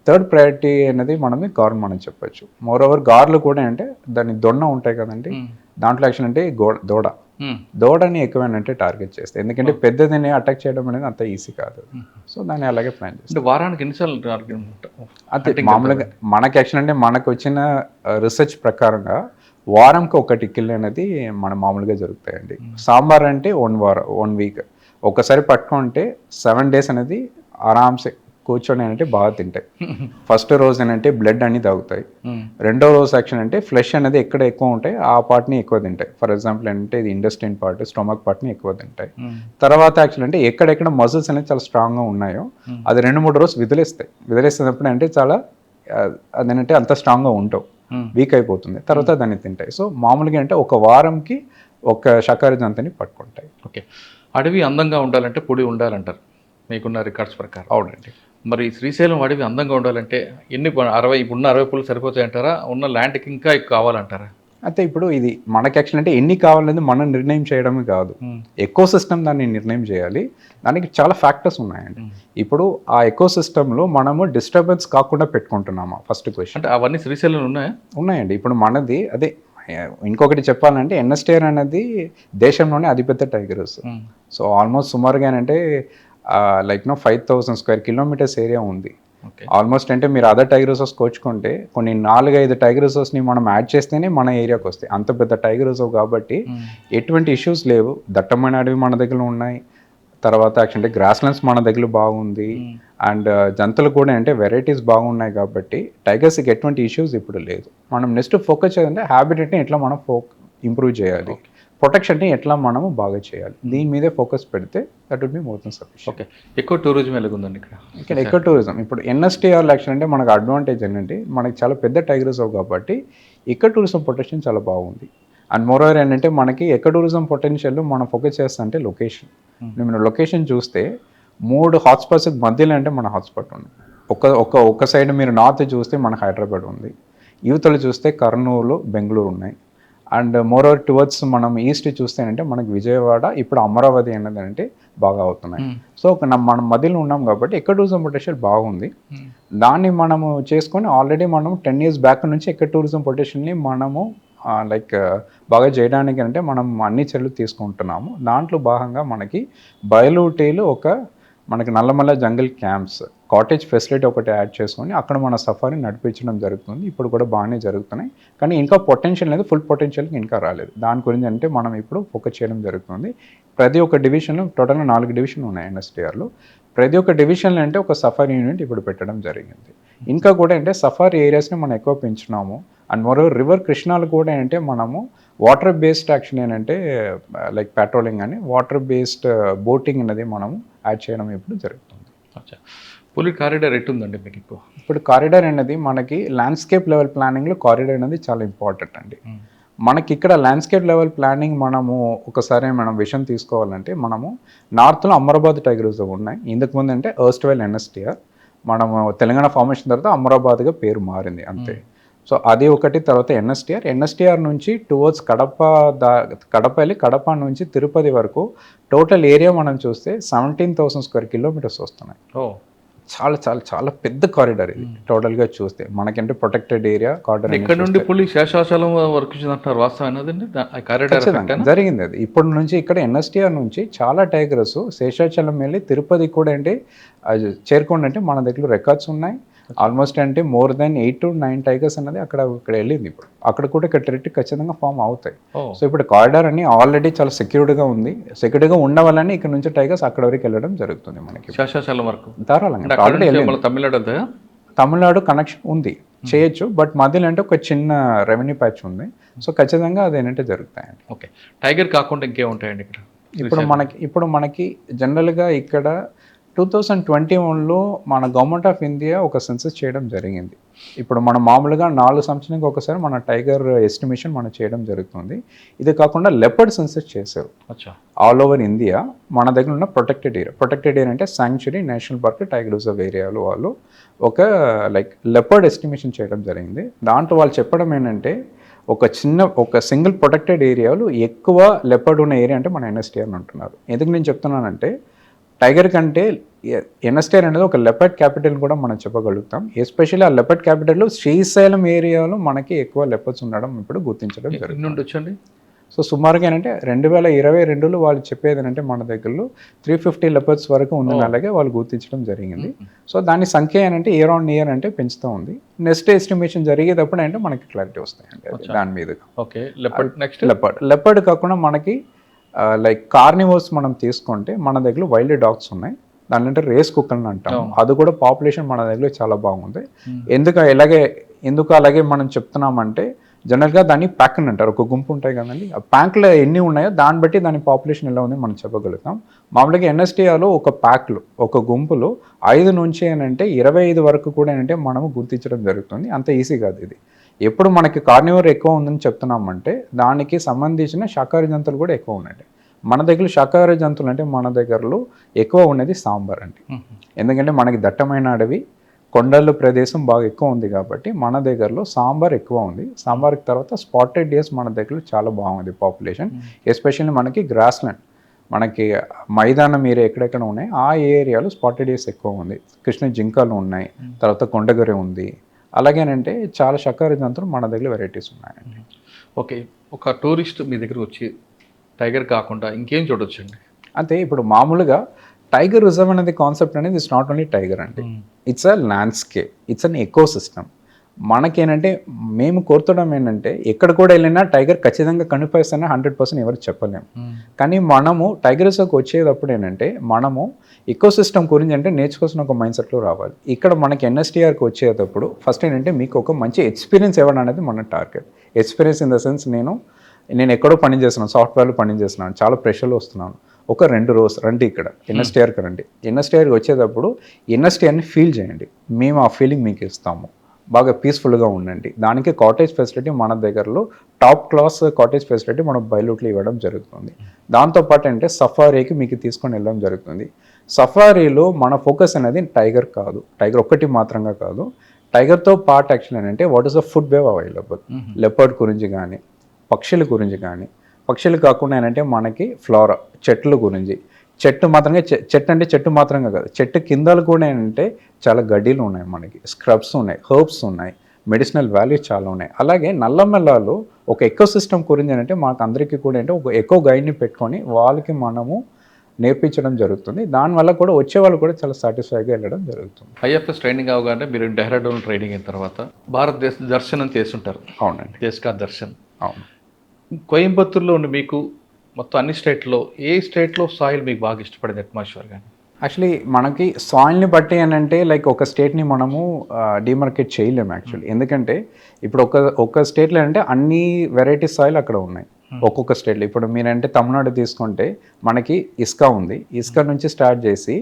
థర్డ్ ప్రయారిటీ అనేది మనం చెప్పొచ్చు. మోర్ ఓవర్ గార్లు కూడా అంటే దాని దొన్న ఉంటాయి కదండి, దాంట్లో యాక్చువల్ అంటే దోడని ఎక్కువైనా టార్గెట్ చేస్తాయి. ఎందుకంటే పెద్దదిని అటాక్ చేయడం అనేది అంత ఈజీ కాదు. సో దాన్ని అలాగే ప్లాన్ చేస్తాం. వారానికి ఎన్నిసార్లు టార్గెట్? అంటే మామూలుగా మనకి యాక్చువల్ అంటే మనకు వచ్చిన రీసెర్చ్ ప్రకారంగా వారంకి ఒకటి కిల్ అనేది మన మామూలుగా జరుగుతాయండి. సాంబార్ అంటే 1 వీక్ ఒకసారి పట్టుకుంటే 7 days అనేది ఆరామ్సే కూర్చొని అంటే బాగా తింటాయి. ఫస్ట్ రోజు ఏంటంటే బ్లడ్ అని తాగుతాయి. రెండో రోజు యాక్షన్ అంటే ఫ్లెష్ అనేది ఎక్కడ ఎక్కువ ఉంటాయి ఆ పార్ట్ని ఎక్కువ తింటాయి. ఫర్ ఎగ్జాంపుల్ ఏంటంటే ఇది ఇండస్ట్రైన్ పార్ట్, స్టొమక్ పార్ట్ని ఎక్కువ తింటాయి. తర్వాత యాక్షన్ అంటే ఎక్కడెక్కడ మజిల్స్ అనేది చాలా స్ట్రాంగ్గా ఉన్నాయో అది 2-3 రోజు వదిలేస్తున్నప్పుడు అంటే చాలా అదేంటంటే అంత స్ట్రాంగ్గా ఉంటావు, వీక్ అయిపోతుంది, తర్వాత దాన్ని తింటాయి. సో మామూలుగా అంటే ఒక వారంకి ఒక శాకాహార జంతువుని పట్టుకుంటాయి. ఓకే, అడవి అందంగా ఉండాలంటే పొడి ఉండాలంటారు మీకున్న రికార్డ్స్ ప్రకారం. అవునండి. మరి శ్రీశైలం అడవి అందంగా ఉండాలంటే ఇప్పుడున్న 60 పూలు సరిపోతాయంటారా? ఉన్న ల్యాండ్కి ఇంకా ఎక్కువ కావాలంటారా? అయితే ఇప్పుడు ఇది మనకి యాక్చువల్ అంటే ఎన్ని కావాలనేది మనం నిర్ణయం చేయడమే కాదు, ఎకో సిస్టమ్ దాన్ని నిర్ణయం చేయాలి. దానికి చాలా ఫ్యాక్టర్స్ ఉన్నాయండి. ఇప్పుడు ఆ ఎకో సిస్టంలో మనము డిస్టర్బెన్స్ కాకుండా పెట్టుకుంటున్నామా ఫస్ట్ క్వశ్చన్. అంటే అవన్నీ శ్రీశైలం ఉన్నాయండి. ఇప్పుడు మనది అదే ఇంకొకటి చెప్పాలంటే ఎన్ఎస్టీఆర్ అనేది దేశంలోనే అతిపెద్ద టైగర్ రిజర్వ్. సో ఆల్మోస్ట్ సుమారుగా అంటే 5,000 square kilometers ఏరియా ఉంది. ఆల్మోస్ట్ అంటే మీరు అదర్ టైగర్ రిజర్వ్స్ కోచుకుంటే కొన్ని 4-5 టైగర్ రిజర్వ్స్ని మనం యాడ్ చేస్తేనే మన ఏరియాకి వస్తాయి. అంత పెద్ద టైగర్ రిజర్వ్ కాబట్టి ఎటువంటి ఇష్యూస్ లేవు. దట్టమైన అడవి మన దగ్గర ఉన్నాయి. తర్వాత యాక్చువల్లీ గ్రాస్ ల్యాండ్స్ మన దగ్గర బాగుంది. అండ్ జంతువులు కూడా అంటే వెరైటీస్ బాగున్నాయి కాబట్టి టైగర్స్కి ఎటువంటి ఇష్యూస్ ఇప్పుడు లేదు. మనం నెక్స్ట్ ఫోకస్ చేయాలంటే హ్యాబిటేట్ని ఎట్లా మనం ఇంప్రూవ్ చేయాలి, ప్రొటెక్షన్ని ఎట్లా మనము బాగా చేయాలి, దీని మీదే ఫోకస్ పెడితే that would be more than sufficient. Okay, ఎక్కువ టూరిజం ఎలాగుందండి ఇక్కడ ఎక్కువ టూరిజం. ఇప్పుడు ఎన్ఎస్టీఆర్ యాక్షన్ అంటే మనకు అడ్వాంటేజ్ ఏంటంటే మనకి చాలా పెద్ద టైగర్ రిజర్వ్ కాబట్టి ఇక్కడ టూరిజం పొటెన్షియల్ చాలా బాగుంది. అండ్ మోరోవర్ ఏంటంటే మనకి ఎక్కడ టూరిజం పొటెన్షియల్ మనం ఫోకస్ చేస్తా అంటే లొకేషన్. మీరు లొకేషన్ చూస్తే 3 హాట్స్పాట్స్ మధ్యలో అంటే మన హాట్స్పాట్ ఉంది. ఒక సైడ్ మీరు నార్త్ చూస్తే మన హైదరాబాద్ ఉంది, యూత్లో చూస్తే కర్నూలు, బెంగళూరు ఉన్నాయి. అండ్ మోరోవర్ టువర్డ్స్ మనం ఈస్ట్ చూస్తే అంటే మనకి విజయవాడ, ఇప్పుడు అమరావతి అనేది అంటే బాగా అవుతున్నాయి. సో మనం మధ్యలో ఉన్నాం కాబట్టి ఎక్కడ టూరిజం పొటెన్షియల్ బాగుంది. దాన్ని మనము చేసుకొని ఆల్రెడీ మనం 10 years బ్యాక్ నుంచి ఎక్కడ టూరిజం పొటెన్షియల్ని మనము బాగా చేయడానికి అంటే మనం అన్ని చర్యలు తీసుకుంటున్నాము. దాంట్లో భాగంగా మనకి బయలుటీలు మనకి నల్లమల్ల జంగల్ క్యాంప్స్, కాటేజ్ ఫెసిలిటీ ఒకటి యాడ్ చేసుకొని అక్కడ మన సఫారీ నడిపించడం జరుగుతుంది. ఇప్పుడు కూడా బాగానే జరుగుతున్నాయి, కానీ ఇంకా పొటెన్షియల్ అనేది ఫుల్ పొటెన్షియల్కి ఇంకా రాలేదు. దాని గురించి అంటే మనం ఇప్పుడు ఫోకస్ చేయడం జరుగుతుంది. ప్రతి ఒక్క డివిజన్లో టోటల్గా 4 డివిజన్లు ఉన్నాయి ఎన్ఎస్టీఆర్లో. ప్రతి ఒక్క డివిజన్లో అంటే ఒక సఫారీ యూనిట్ ఇప్పుడు పెట్టడం జరిగింది. ఇంకా కూడా అంటే సఫారీ ఏరియాస్ని మనం ఎక్కువ పెంచున్నాము. అండ్ మరో రివర్ కృష్ణాలు కూడా అంటే మనము వాటర్ బేస్డ్ యాక్షన్ ఏంటంటే పెట్రోలింగ్ అని వాటర్ బేస్డ్ బోటింగ్ అనేది మనము యాడ్ చేయడం ఇప్పుడు జరుగుతుంది. పులి కారిడార్ ఎట్టుందండి మీకు? ఇప్పుడు కారిడార్ అనేది మనకి ల్యాండ్స్కేప్ లెవెల్ ప్లానింగ్లో కారిడార్ అనేది చాలా ఇంపార్టెంట్ అండి. మనకి ఇక్కడ ల్యాండ్స్కేప్ లెవెల్ ప్లానింగ్ మనము ఒకసారి మనం విషయం తీసుకోవాలంటే మనము నార్త్లో అమరాబాద్ టైగర్ రిజర్వ్ ఉన్నాయి. ఇంతకుముందు అంటే ఎర్స్ట్వైల్ ఎన్ఎస్టీఆర్, మనము తెలంగాణ ఫార్మేషన్ తర్వాత అమరాబాద్గా పేరు మారింది అంతే. సో అది ఒకటి. తర్వాత ఎన్ఎస్టీఆర్ నుంచి టువర్డ్స్ కడప వెళ్ళి కడప నుంచి తిరుపతి వరకు టోటల్ ఏరియా మనం చూస్తే 17,000 square kilometers వస్తున్నాయి. చాలా చాలా చాలా పెద్ద కారిడార్ ఇది టోటల్గా చూస్తే. మనకంటే ప్రొటెక్టెడ్ ఏరియా కారిడార్. ఇక్కడ నుండి పులి శేషాచలం వరకు అంటారు, వాస్తవం జరిగింది అది. ఇప్పటి నుంచి ఇక్కడ ఎన్ఎస్టీఆర్ నుంచి చాలా టైగర్స్ శేషాచలం వెళ్ళి తిరుపతి కూడా అంటే చేరుకోండి అంటే మన దగ్గర రికార్డ్స్ ఉన్నాయి. ఆల్మోస్ట్ అంటే more than 8 to 9 టైగర్స్ అనేది అక్కడ వెళ్ళింది. ఇప్పుడు అక్కడ కూడా ఇక్కడ టెరిటరీ ఖచ్చితంగా ఫామ్ అవుతాయి. సో ఇప్పుడు కారిడార్ అని ఆల్రెడీ చాలా సెక్యూర్డ్గా ఉంది. సెక్యూర్డ్గా ఉన్న వల్లనే ఇక్కడ నుంచి టైగర్స్ అక్కడ వరకు వెళ్ళడం జరుగుతుంది మనకి శేషాచలం వరకు ధారాళంగా. తమిళనాడు కనెక్షన్ ఉంది, చేయొచ్చు, బట్ మధ్యలో అంటే ఒక చిన్న రెవెన్యూ ప్యాచ్ ఉంది. సో ఖచ్చితంగా అది ఏంటంటే జరుగుతాయండి. ఓకే, టైగర్ కాకుండా ఇంకేముంటాయండి ఇక్కడ? ఇప్పుడు మనకి జనరల్గా ఇక్కడ 2021లో మన గవర్నమెంట్ ఆఫ్ ఇండియా ఒక సెన్సస్ చేయడం జరిగింది. ఇప్పుడు మనం మామూలుగా 4 సంవత్సరానికి ఒకసారి మన టైగర్ ఎస్టిమేషన్ మనం చేయడం జరుగుతుంది. ఇది కాకుండా లెపర్డ్ సెన్సస్ చేశారు ఆల్ ఓవర్ ఇండియా. మన దగ్గర ఉన్న ప్రొటెక్టెడ్ ఏరియా అంటే sanctuary, national park, tiger reserve ఏరియాలో వాళ్ళు ఒక లెపర్డ్ ఎస్టిమేషన్ చేయడం జరిగింది. దాంట్లో వాళ్ళు చెప్పడం ఏంటంటే ఒక సింగిల్ ప్రొటెక్టెడ్ ఏరియాలో ఎక్కువ లెపర్డ్ ఉన్న ఏరియా అంటే మన ఎన్ఎస్టీఆర్ అంటున్నారు. ఎందుకు నేను చెప్తున్నానంటే టైగర్ కంటే ఎన్ఎస్టీఆర్ అనేది ఒక లెపర్డ్ క్యాపిటల్ కూడా మనం చెప్పగలుగుతాం. ఎస్పెషల్లీ ఆ లెపర్డ్ క్యాపిటల్లో శ్రీశైలం ఏరియాలో మనకి ఎక్కువ లెపర్డ్స్ ఉండడం ఇప్పుడు గుర్తించడం జరుగుతుంది. సో సుమారుగా ఏంటంటే 2022లో వాళ్ళు చెప్పేది ఏంటంటే మన దగ్గరలో 350 లెపర్డ్స్ వరకు ఉందని అలాగే వాళ్ళు గుర్తించడం జరిగింది. సో దాని సంఖ్య ఏంటంటే ఇయర్ ఆన్ ఇయర్ అంటే పెంచుతూ ఉంది. నెక్స్ట్ ఎస్టిమేషన్ జరిగేటప్పుడు అంటే మనకి క్లారిటీ వస్తాయండి దాని మీద. ఓకే, లెపర్డ్ నెక్స్ట్ లెపర్డ్ కాకుండా మనకి లైక్ కార్నివోర్స్ మనం తీసుకుంటే మన దగ్గర వైల్డ్ డాగ్స్ ఉన్నాయి. దాంట్లో రేస్ కుక్కర్ని అంటాం. అది కూడా పాపులేషన్ మన దగ్గర చాలా బాగుంది. ఎందుకు అలాగే మనం చెప్తున్నామంటే జనరల్గా దాన్ని ప్యాక్ అని అంటారు. ఒక గుంపు ఉంటాయి కదండి, ఆ ప్యాక్లో ఎన్ని ఉన్నాయో దాన్ని బట్టి దాని పాపులేషన్ ఎలా ఉంది మనం చెప్పగలుగుతాం. మామూలుగా ఎన్ఎస్టీఆర్లో ఒక ప్యాక్లో ఒక గుంపులో 5 నుంచి ఏంటంటే 25 వరకు కూడా ఏంటంటే మనము గుర్తించడం జరుగుతుంది. అంత ఈజీ కాదు ఇది. ఎప్పుడు మనకి కార్నివోర్ ఎక్కువ ఉందని చెప్తున్నామంటే దానికి సంబంధించిన శాకాహార జంతువులు కూడా ఎక్కువ ఉన్నాయి. మన దగ్గర శాకాహార జంతువులు అంటే మన దగ్గరలో ఎక్కువ ఉన్నది సాంబార్ అండి. ఎందుకంటే మనకి దట్టమైన అడవి, కొండల ప్రదేశం బాగా ఎక్కువ ఉంది కాబట్టి మన దగ్గరలో సాంబార్ ఎక్కువ ఉంది. సాంబార్కి తర్వాత స్పాటెడ్ డియర్స్ మన దగ్గర చాలా బాగుంది పాపులేషన్. ఎస్పెషల్లీ మనకి గ్రాస్ ల్యాండ్, మనకి మైదానం ఏరియా ఎక్కడెక్కడ ఉన్నాయి ఆ ఏరియాలో స్పాటెడ్ డియర్స్ ఎక్కువ ఉంది. కృష్ణ జింకలు ఉన్నాయి, తర్వాత కొండగొర్రె ఉంది. అలాగేనంటే చాలా శాకాహార జంతువులు మన దగ్గర వెరైటీస్ ఉన్నాయండి. ఓకే, ఒక టూరిస్ట్ మీ దగ్గర వచ్చి టైగర్ కాకుండా ఇంకేం చూడొచ్చండి? అంటే ఇప్పుడు మామూలుగా టైగర్ రిజర్వ్ అనేది కాన్సెప్ట్ అనేది ఇట్స్ నాట్ ఓన్లీ టైగర్ అండి, it's a landscape, it's an eco system. మనకేంటంటే మేము కోరుతడం ఏంటంటే ఎక్కడ కూడా వెళ్ళినా టైగర్ ఖచ్చితంగా కనిపిస్తానే 100% ఎవరు చెప్పలేము. కానీ మనము టైగర్ రిజర్వ్కి వచ్చేటప్పుడు ఏంటంటే మనము ఎకో సిస్టమ్ గురించి అంటే నేర్చుకోవాల్సిన ఒక మైండ్ సెట్లో రావాలి. ఇక్కడ మనకి ఎన్ఎస్టీఆర్కి వచ్చేటప్పుడు ఫస్ట్ ఏంటంటే మీకు ఒక మంచి ఎక్స్పీరియన్స్ ఇవ్వడం అనేది మన target. Experience in the sense నేను ఎక్కడో పని చేస్తున్నాను, సాఫ్ట్వేర్లో పని చేస్తున్నాను, చాలా ప్రెషర్లో వస్తున్నాను. ఒక 2 రోజు రండి ఇక్కడ ఎన్ఎస్టీఆర్కి రండి. ఎన్ఎస్టీఆర్కి వచ్చేటప్పుడు ఎన్ఎస్టీఆర్ని ఫీల్ చేయండి, మేము ఆ ఫీలింగ్ మీకు ఇస్తాము. బాగా పీస్ఫుల్గా ఉండండి. దానికి కాటేజ్ ఫెసిలిటీ మన దగ్గరలో టాప్ క్లాస్ కాటేజ్ ఫెసిలిటీ మనం బైలూట్లో ఇవ్వడం జరుగుతుంది. దాంతోపాటు అంటే సఫారీకి మీకు తీసుకొని వెళ్ళడం జరుగుతుంది. సఫారీలో మన ఫోకస్ అనేది టైగర్ కాదు, టైగర్ ఒక్కటి మాత్రంగా కాదు, టైగర్తో పార్ట్ యాక్చువల్ ఏంటంటే what is the food wave available. Leopard గురించి కానీ, పక్షుల గురించి కానీ, పక్షులు కాకుండా ఏంటంటే మనకి ఫ్లోరా చెట్ల గురించి, చెట్టు మాత్రంగా చెట్టు అంటే చెట్టు మాత్రంగా కాదు, చెట్టు కిందలు కూడా ఏంటంటే చాలా గడ్డీలు ఉన్నాయి, మనకి స్క్రబ్స్ ఉన్నాయి, హర్బ్స్ ఉన్నాయి, మెడిసినల్ వాల్యూస్ చాలా ఉన్నాయి. అలాగే నల్లమెల్లాలో ఒక ఎకో సిస్టమ్ గురించి ఏంటంటే మాకు అందరికీ కూడా అంటే ఒక ఎకో గైడ్ని పెట్టుకొని వాళ్ళకి మనము నేర్పించడం జరుగుతుంది. దానివల్ల కూడా వచ్చే వాళ్ళు కూడా చాలా సాటిస్ఫైగా వెళ్ళడం జరుగుతుంది. ఐఎఫ్ఎస్ ట్రైనింగ్ అవగానే మీరు డెహ్రాడూన్ ట్రైనింగ్ అయిన తర్వాత భారతదేశ దర్శనం చేస్తుంటారు. అవునండి, దేశకా దర్శన్. అవును. కోయంబత్తూరులో ఉండి మీకు మొత్తం అన్ని స్టేట్లో ఏ స్టేట్లో సాయిల్ మీకు బాగా ఇష్టపడింది అట్మాస్ఫియర్ కానీ? యాక్చువల్లీ మనకి సాయిల్ని బట్టి ఏంటంటే లైక్ ఒక స్టేట్ని మనము డిమార్కెట్ చేయలేము యాక్చువల్లీ. ఎందుకంటే ఇప్పుడు ఒక స్టేట్లో అంటే అన్ని వెరైటీ సాయిల్ అక్కడ ఉన్నాయి ఒక్కొక్క స్టేట్లో. ఇప్పుడు మీరంటే తమిళనాడు తీసుకుంటే మనకి ఇసుక ఉంది, ఇసుక నుంచి స్టార్ట్ చేసి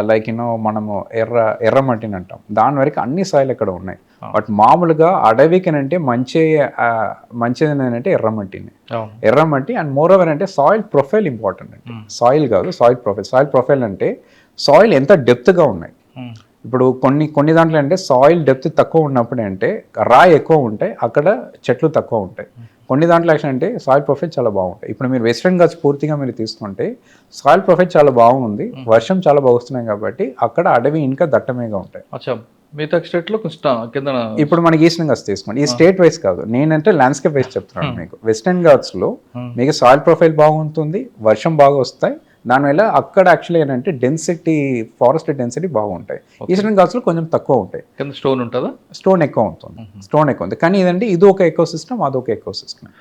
లైక్ మనము ఎర్రమట్టిని అంటాం, దాని వరకు అన్ని సాయిల్ ఇక్కడ ఉన్నాయి. బట్ మామూలుగా అడవికి అంటే మంచిది ఏంటంటే ఎర్రమట్టి అండ్ మోర్ ఓవర్ అంటే సాయిల్ ప్రొఫైల్ ఇంపార్టెంట్ అంటే సాయిల్ కాదు, సాయిల్ ప్రొఫైల్. సాయిల్ ప్రొఫైల్ అంటే సాయిల్ ఎంత డెప్త్గా ఉన్నాయి. ఇప్పుడు కొన్ని దాంట్లో అంటే సాయిల్ డెప్త్ తక్కువ ఉన్నప్పుడు అంటే రాయి ఎక్కువ ఉంటాయి, అక్కడ చెట్లు తక్కువ ఉంటాయి. కొన్ని దాంట్లో యాక్షన్ అంటే సాయిల్ ప్రొఫైల్ చాలా బాగుంటాయి. ఇప్పుడు మీరు వెస్ట్రన్ ఘాట్స్ పూర్తిగా మీరు తీసుకుంటే సాయిల్ ప్రొఫైల్ చాలా బాగుంది, వర్షం చాలా బాగా వస్తున్నాయి కాబట్టి అక్కడ అడవి ఇంకా దట్టమేగా ఉంటాయి. మిగతా స్టేట్లో కింద ఇప్పుడు మనకి ఈస్టర్న్ ఘాట్స్ తీసుకోండి, ఈ స్టేట్ వైజ్ కాదు, నేనంటే ల్యాండ్స్కేప్ వైజ్ చెప్తున్నాను మీకు. వెస్టర్న్ ఘాట్స్లో మీకు సాయిల్ ప్రొఫైల్ బాగుంటుంది, వర్షం బాగా వస్తాయి, దానివల్ల అక్కడ యాక్చువల్లీ ఏంటంటే డెన్సిటీ, ఫారెస్ట్ డెన్సిటీ బాగుంటాయి. ఈస్టర్న్ ఘాట్స్లో కొంచెం తక్కువ ఉంటాయి. స్టోన్ ఉంటుందా? స్టోన్ ఎక్కువ ఉంటుంది, స్టోన్ ఎక్కువ ఉంది. కానీ ఇదంటే ఇది ఒక ఎకో సిస్టమ్, అదొక ఎకో సిస్టమ్.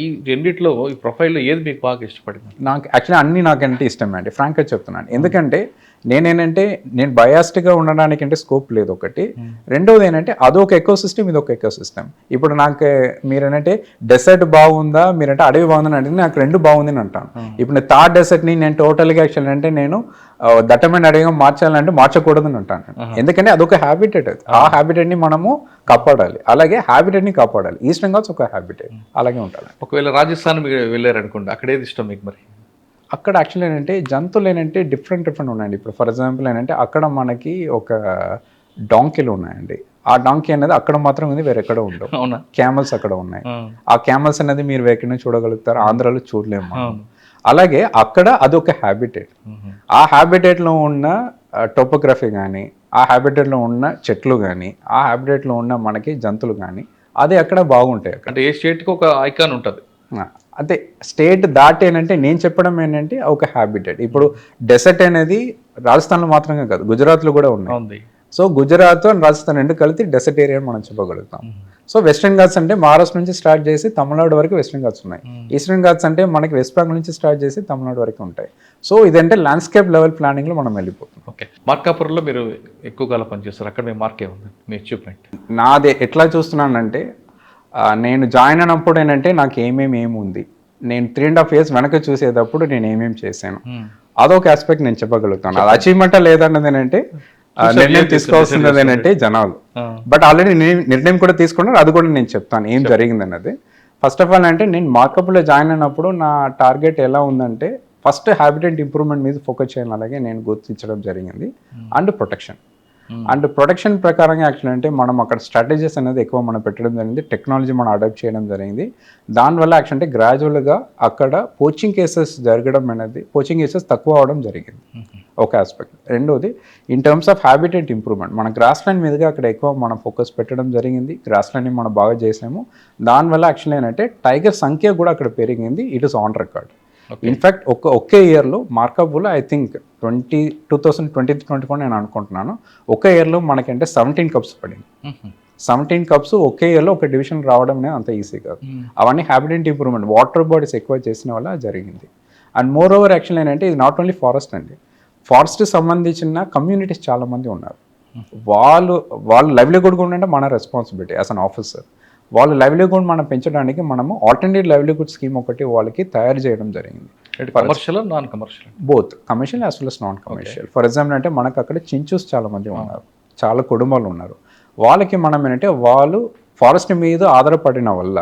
ఈ రెండిట్లో ఈ ప్రొఫైల్లో ఏది మీకు బాగా ఇష్టపడింది? నాకు యాక్చువల్లీ అన్ని నాకంటే ఇష్టమే అండి, ఫ్రాంక్గా చెప్తున్నాను. ఎందుకంటే నేను బయాస్డ్గా ఉండడానికి అంటే స్కోప్ లేదు ఒకటి. రెండోది ఏంటంటే అదొక ఎకో సిస్టమ్, ఇది ఒక ఎకో సిస్టమ్. ఇప్పుడు నాకు మీరేంటంటే డెసర్ట్ బాగుందా, మీరంటే అడవి బాగుందని అంటే నాకు రెండు బాగుంది అని అంటాను. ఇప్పుడు నేను థార్ డెసర్ట్ని నేను టోటల్గా యాక్చువల్ అంటే నేను దట్టమైన అడవిగా మార్చాలంటే మార్చకూడదని అంటాను. ఎందుకంటే అదొక హ్యాబిటేట్, ఆ హ్యాబిటేట్ని మనము కాపాడాలి, అలాగే హ్యాబిటేట్ని కాపాడాలి. ఈస్టర్న్ ఘాట్స్ ఒక హ్యాబిటేట్ అలాగే ఉండాలి. ఒకవేళ రాజస్థాన్ మీరు వెళ్ళారనుకోండి, అక్కడ ఏది ఇష్టం మీకు? మరి అక్కడ యాక్చువల్ ఏంటంటే జంతువులు ఏంటంటే డిఫరెంట్ ఉన్నాయండి. ఇప్పుడు ఫర్ ఎగ్జాంపుల్ ఏంటంటే అక్కడ మనకి ఒక డాంకీలు ఉన్నాయండి. ఆ డాంకీ అనేది అక్కడ మాత్రం ఉంది, వేరే ఎక్కడ ఉండవు. క్యామల్స్ అక్కడ ఉన్నాయి. ఆ క్యామల్స్ అనేది మీరు ఎక్కడైనా చూడగలుగుతారు, ఆంధ్రాలో చూడలేము. అలాగే అక్కడ అదొక హ్యాబిటేట్. ఆ హ్యాబిటేట్లో ఉన్న టోపోగ్రఫీ కానీ, ఆ హ్యాబిటేట్లో ఉన్న చెట్లు కానీ, ఆ హ్యాబిటేట్లో ఉన్న మనకి జంతువులు కానీ అది అక్కడ బాగుంటాయి. అంటే ఏ స్టేట్కి ఒక ఐకాన్ ఉంటుంది. అంటే స్టేట్ దాటేనంటే నేను చెప్పడం ఏంటంటే ఒక హ్యాబిటెట్. ఇప్పుడు డెసర్ట్ అనేది రాజస్థాన్లో మాత్రమే కాదు, గుజరాత్లో కూడా ఉన్నాయి. ఉంది. సో గుజరాత్ అండ్ రాజస్థాన్ రెండు కలిపి డెసర్ట్ ఏరియా మనం చెప్పగలుగుతాం. సో వెస్ట్రన్ ఘాట్స్ అంటే మహారాష్ట్ర నుంచి స్టార్ట్ చేసి తమిళనాడు వరకు వెస్ట్రన్ ఘాట్స్ ఉన్నాయి. ఈస్టర్న్ ఘాట్స్ అంటే మనకి వెస్ట్ బెంగాల్ నుంచి స్టార్ట్ చేసి తమిళనాడు వరకు ఉంటాయి. సో ఇదంటే ల్యాండ్స్కేప్ లెవెల్ ప్లానింగ్లో మనం వెళ్ళిపోతున్నాం. ఓకే, మార్కాపురంలో మీరు ఎక్కువ కాలం పనిచేస్తారు, అక్కడ మీ మార్క్ ఏముంది, మీ అచీవ్మెంట్? నాది ఎట్లా చూస్తున్నానంటే నేను జాయిన్ అయినప్పుడు ఏంటంటే నాకు ఏమేమి ఉంది, నేను 3.5 years వెనక చూసేటప్పుడు నేను ఏమేమి చేశాను, అదొక ఆస్పెక్ట్ నేను చెప్పగలుగుతాను. అది అచీవ్మెంటా లేదన్నది ఏంటంటే నిర్ణయం తీసుకోవాల్సినది ఏంటంటే జనాలు. బట్ ఆల్రెడీ నిర్ణయం కూడా తీసుకున్నారు, అది కూడా నేను చెప్తాను ఏం జరిగింది అన్నది. ఫస్ట్ ఆఫ్ ఆల్ అంటే నేను మార్కప్లో జాయిన్ అయినప్పుడు నా టార్గెట్ ఎలా ఉందంటే ఫస్ట్ హ్యాబిటెట్ ఇంప్రూవ్మెంట్ మీద ఫోకస్ చేయాలి, అలాగే నేను గుర్తించడం జరిగింది. అండ్ ప్రొటెక్షన్ ప్రకారంగా యాక్చువల్ అంటే మనం అక్కడ స్ట్రాటజీస్ అనేది ఎక్కువ మనం పెట్టడం జరిగింది, టెక్నాలజీ మనం అడాప్ట్ చేయడం జరిగింది. దానివల్ల యాక్చువల్ అంటే గ్రాడ్యువల్గా అక్కడ పోచింగ్ కేసెస్ జరగడం అనేది, పోచింగ్ కేసెస్ తక్కువ అవడం జరిగింది, ఒక ఆస్పెక్ట్. రెండోది in terms of habitat improvement మన గ్రాస్ ల్యాండ్ మీదుగా అక్కడ ఎక్కువ మనం ఫోకస్ పెట్టడం జరిగింది. గ్రాస్ ల్యాండ్ని మనం బాగా చేసాము. దానివల్ల యాక్చువల్ ఏంటంటే టైగర్ సంఖ్య కూడా అక్కడ పెరిగింది. It is on record. In fact ఒకే ఇయర్లో మార్కబుల్ ఐ థింక్ 2020-21 నేను అనుకుంటున్నాను, ఒకే ఇయర్లో మనకంటే 17 cups పడింది. 17 cups ఒకే ఇయర్లో ఒక డివిజన్ రావడం అనేది అంత ఈజీ కాదు. అవన్నీ హ్యాబిటెట్ ఇంప్రూవ్మెంట్ వాటర్ బాడీస్ ఎక్కువ చేసిన వల్ల జరిగింది. అండ్ మోర్ ఓవర్ యాక్చువల్ ఏంటంటే ఇది నాట్ ఓన్లీ ఫారెస్ట్ అండి, ఫారెస్ట్ సంబంధించిన కమ్యూనిటీస్ చాలామంది ఉన్నారు. వాళ్ళు లైవ్లీహుడ్ కూడా ఉంటే మన రెస్పాన్సిబిలిటీ యాజ్ అన్ ఆఫీసర్. వాళ్ళ లైవ్లీహుడ్ మనం పెంచడానికి మనము ఆల్టర్నేట్ లైవ్లీహుడ్ స్కీమ్ ఒకటి వాళ్ళకి తయారు చేయడం జరిగింది. Commercial, non commercial, both commercial as well as non commercial. For example అంటే మనకు అక్కడ చించూస్ చాలా మంది ఉన్నారు, చాలా కుటుంబాలు ఉన్నారు. వాళ్ళకి మనం ఏంటంటే వాళ్ళు ఫారెస్ట్ మీద ఆధారపడిన వల్ల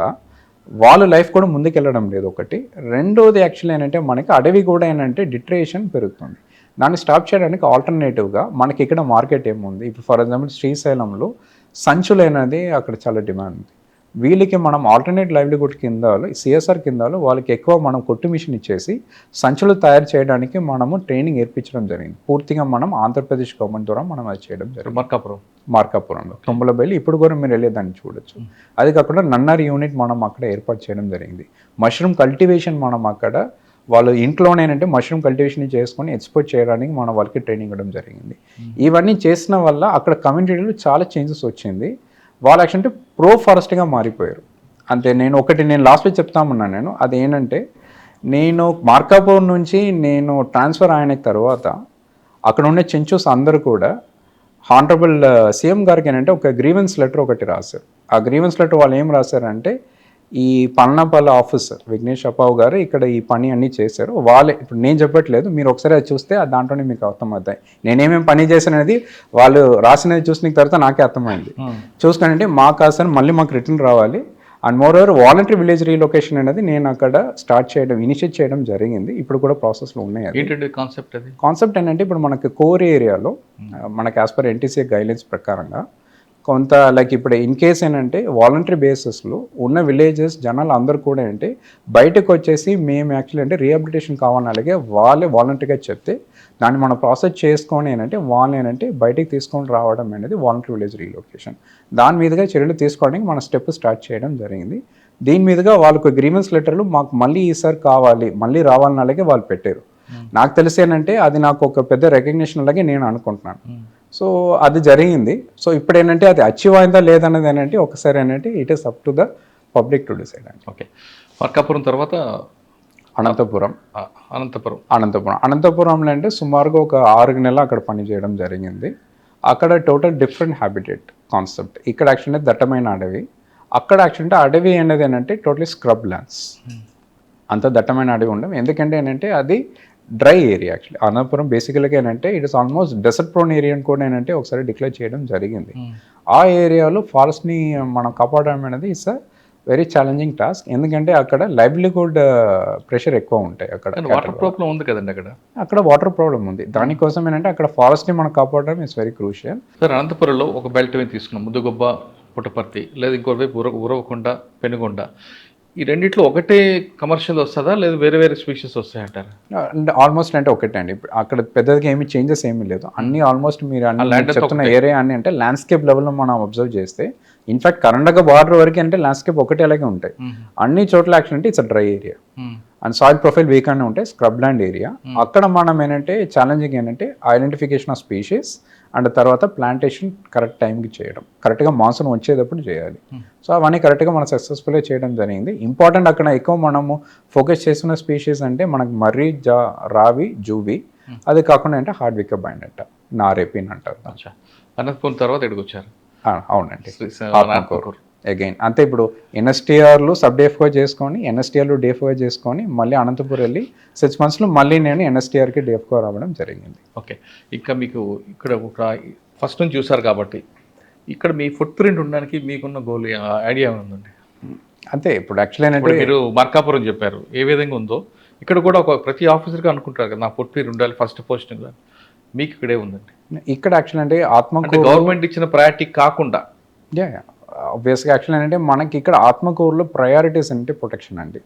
వాళ్ళ లైఫ్ కూడా ముందుకెళ్ళడం లేదు ఒకటి. రెండోది యాక్చువల్ ఏంటంటే మనకి అడవి కూడా ఏంటంటే డిట్రేషన్ పెరుగుతుంది. దాన్ని స్టాప్ చేయడానికి ఆల్టర్నేటివ్గా మనకి ఇక్కడ మార్కెట్ ఏముంది. ఇప్పుడు ఫర్ ఎగ్జాంపుల్ శ్రీశైలంలో సంచులు అనేది అక్కడ చాలా డిమాండ్ ఉంది. వీళ్ళకి మనం ఆల్టర్నేట్ లైవ్లీహుడ్ కింద సిఎస్ఆర్ కింద వాళ్ళకి ఎక్కువ మనం కొట్టు మిషన్ ఇచ్చేసి సంచులు తయారు చేయడానికి మనము ట్రైనింగ్ నేర్పించడం జరిగింది. పూర్తిగా మనం ఆంధ్రప్రదేశ్ గవర్నమెంట్ ద్వారా మనం అది చేయడం జరిగింది. మార్కాపురంలో తుమ్మలబెల్లి ఇప్పుడు కూడా మీరు వెళ్ళేదాన్ని చూడొచ్చు. అది కాకుండా నన్నారి యూనిట్ మనం అక్కడ ఏర్పాటు చేయడం జరిగింది. మష్రూమ్ కల్టివేషన్ మనం అక్కడ వాళ్ళు ఇంట్లోనేనంటే మష్రూమ్ కల్టివేషన్ చేసుకొని ఎక్స్పోర్ట్ చేయడానికి మనం వాళ్ళకి ట్రైనింగ్ ఇవ్వడం జరిగింది. ఇవన్నీ చేసిన వల్ల అక్కడ కమ్యూనిటీలో చాలా చేంజెస్ వచ్చింది. వాళ్ళు యాక్చువల్ ప్రో ఫారెస్ట్గా మారిపోయారు. అంతే. నేను లాస్ట్లో చెప్తామన్నాను. నేను అదేంటంటే నేను మార్కాపూర్ నుంచి నేను ట్రాన్స్ఫర్ అయిన తర్వాత అక్కడ ఉండే చెంచూస్ అందరూ కూడా హానరబుల్ సీఎం గారికి ఏంటంటే ఒక గ్రీవెన్స్ లెటర్ ఒకటి రాశారు. ఆ గ్రీవెన్స్ లెటర్ వాళ్ళు ఏం రాశారంటే ఈ పల్నాపల్లి ఆఫీసర్ విఘ్నేష్ అప్పావు గారు ఇక్కడ ఈ పని అన్నీ చేశారు. వాళ్ళే, ఇప్పుడు నేను చెప్పట్లేదు, మీరు ఒకసారి అది చూస్తే దాంట్లోనే మీకు అర్థమవుతాయి. నేనేమేమి పని చేశాననేది వాళ్ళు రాసినది చూసిన తర్వాత నాకే అర్థమైంది. చూసుకుంటే మాకు అసలు మళ్ళీ మాకు రిటర్న్ రావాలి. And more over voluntary village relocation అనేది నేను అక్కడ ఇనిషియేట్ చేయడం జరిగింది. ఇప్పుడు కూడా ప్రాసెస్లో ఉన్నాయి. కాన్సెప్ట్ ఏంటంటే ఇప్పుడు మనకి కోర్ ఏరియాలో మనకి యాజ్ పర్ ఎన్టీసీ గైడ్లైన్స్ ప్రకారంగా కొంత లైక్ ఇప్పుడు ఇన్ కేస్ ఏంటంటే వాలంటరీ బేసిస్లో ఉన్న విలేజెస్ జనాలు అందరూ కూడా ఏంటంటే బయటకు వచ్చేసి మేము యాక్చువల్లీ అంటే రీహాబిలిటేషన్ కావాలని అలాగే వాళ్ళే వాలంటరీగా చెప్తే దాన్ని మనం ప్రాసెస్ చేసుకొని ఏంటంటే వాళ్ళని ఏంటంటే బయటికి తీసుకొని రావడం అనేది వాలంటరీ విలేజ్ రీలొకేషన్. దాని మీదుగా చర్యలు తీసుకోవడానికి మన స్టెప్ స్టార్ట్ చేయడం జరిగింది. దీని మీదుగా వాళ్ళకు గ్రీవెన్స్ లెటర్లు మాకు మళ్ళీ ఈసారి కావాలి, మళ్ళీ రావాలని అలాగే వాళ్ళు పెట్టారు. నాకు తెలిసి ఏంటంటే అది నాకు ఒక పెద్ద రికగ్నిషన్ అలాగే నేను అనుకుంటున్నాను. సో అది జరిగింది. సో ఇప్పుడు ఏంటంటే అది అచీవ్ అయిందా లేదన్నది ఏంటంటే ఒకసారి ఏంటంటే it is up to the public to decide అండి. ఓకే, మార్కాపురం తర్వాత అనంతపురంలో అంటే సుమారుగా ఒక 6 నెలలు అక్కడ పనిచేయడం జరిగింది. అక్కడ టోటల్ డిఫరెంట్ హ్యాబిటేట్ కాన్సెప్ట్. ఇక్కడ యాక్చువల్లీ దట్టమైన అడవి, అక్కడ యాక్చువల్లీ అడవి అనేది ఏంటంటే టోటలీ స్క్రబ్ ల్యాండ్స్, అంత దట్టమైన అడవి ఉండవు. ఎందుకంటే ఏంటంటే అది డ్రై ఏరియా. యాక్చువల్లీ అనంతపురం బేసికల్గా ఏంటంటే it is almost desert prone area కూడా ఏంటంటే ఒకసారి డిక్లేర్ చేయడం జరిగింది. ఆ ఏరియాలో ఫారెస్ట్ని మనం కాపాడడం అనేది it's a very challenging task. ఎందుకంటే అక్కడ లైవ్లీహుడ్ ప్రెషర్ ఎక్కువ ఉంటాయి. వాటర్ ప్రాబ్లం ఉంది కదండి, అక్కడ వాటర్ ప్రాబ్లం ఉంది. దానికోసం ఏంటంటే అక్కడ ఫారెస్ట్ని మనం కాపాడడం ఇట్స్ వెరీ క్రూషియల్. సార్, అనంతపురంలో ఒక బెల్ట్ తీసుకున్నాం, ముద్దుగొబ్బ, పుట్టపర్తి, లేదా ఇంకో వైపు ఉరవకొండ, పెనుగొండ. ఈ రెండిట్లో ఒకటే కమర్షియల్ వస్తుందా లేదా వేరే వేరే స్పీషీస్ వస్తాయంటారా? అంటే ఆల్మోస్ట్ అంటే ఒకటే అండి. ఇప్పుడు అక్కడ పెద్దగా ఏమి చేంజెస్ ఏమీ లేదు. అన్ని ఆల్మోస్ట్ మీరు అన్ని land అంతా చెప్తున్న ఒకటే. ఏరియా అన్ని అంటే ల్యాండ్స్కేప్ లెవెల్లో మనం అబ్జర్వ్ చేస్తే ఇన్ఫాక్ట్ కర్ణాటక బార్డర్ వరకు అంటే ల్యాండ్స్కేప్ ఒకటే అలాగే ఉంటాయి. అన్ని చోట్ల యాక్చువల్ అంటే it's dry area and soil profile week అనే ఉంటాయి. Scrub land area. అక్కడ మనం ఏంటంటే ఛాలెంజింగ్ ఏంటంటే ఐడెంటిఫికేషన్ ఆఫ్ స్పీషీస్ అండ్ తర్వాత ప్లాంటేషన్ కరెక్ట్ టైంకి చేయడం, కరెక్ట్గా మాన్సూన్ వచ్చేటప్పుడు చేయాలి. సో అవన్నీ కరెక్ట్గా మనం సక్సెస్ఫుల్గా చేయడం జరిగింది. ఇంపార్టెంట్ అక్కడ ఎక్కువ మనము ఫోకస్ చేస్తున్న స్పీషీస్ అంటే మనకు మర్రి, రావి, జూవి, అది కాకుండా అంటే హార్డ్ విక్క బైండ్ అంట, నారేపిన్ అంటారు. అచ్చా, అనంతపురం తర్వాత ఎక్కడికి వచ్చారు? అవునండి, ఆత్మకూరు. అగైన్ అంతే. ఇప్పుడు ఎన్ఎస్టీఆర్లు సబ్ డేఫ్గా చేసుకొని ఎన్ఎస్టీఆర్లు డేఫ్గా చేసుకొని మళ్ళీ అనంతపురం వెళ్ళి 6 monthsలో మళ్ళీ నేను ఎన్ఎస్టీఆర్కి డేఫ్గా రావడం జరిగింది. ఓకే, ఇంకా మీకు ఇక్కడ ఒక ఫస్ట్ నుంచి చూసారు కాబట్టి ఇక్కడ మీ ఫుట్ ప్రింట్ ఉండడానికి మీకున్న గోల్ ఐడియా ఉందండి? అంతే. ఇప్పుడు యాక్చువల్లీ ఇప్పుడు ఏంటంటే మీరు మార్కాపురం చెప్పారు, ఏ విధంగా ఉందో ఇక్కడ కూడా ఒక ప్రతి ఆఫీసర్గా అనుకుంటారు కదా, నా ఫుట్ ప్రింట్ ఉండాలి ఫస్ట్ పోస్టింగ్. మీకు ఇక్కడే ఉందండి. ఇక్కడ యాక్చువల్ అంటే ఆత్మకూరు గవర్నమెంట్ ఇచ్చిన ప్రయారిటీ కాకుండా ఆబ్వియస్గా యాక్చువల్ ఏంటంటే మనకి ఇక్కడ ఆత్మకూరులో ప్రయారిటీస్ అంటే ప్రొటెక్షన్ అండి.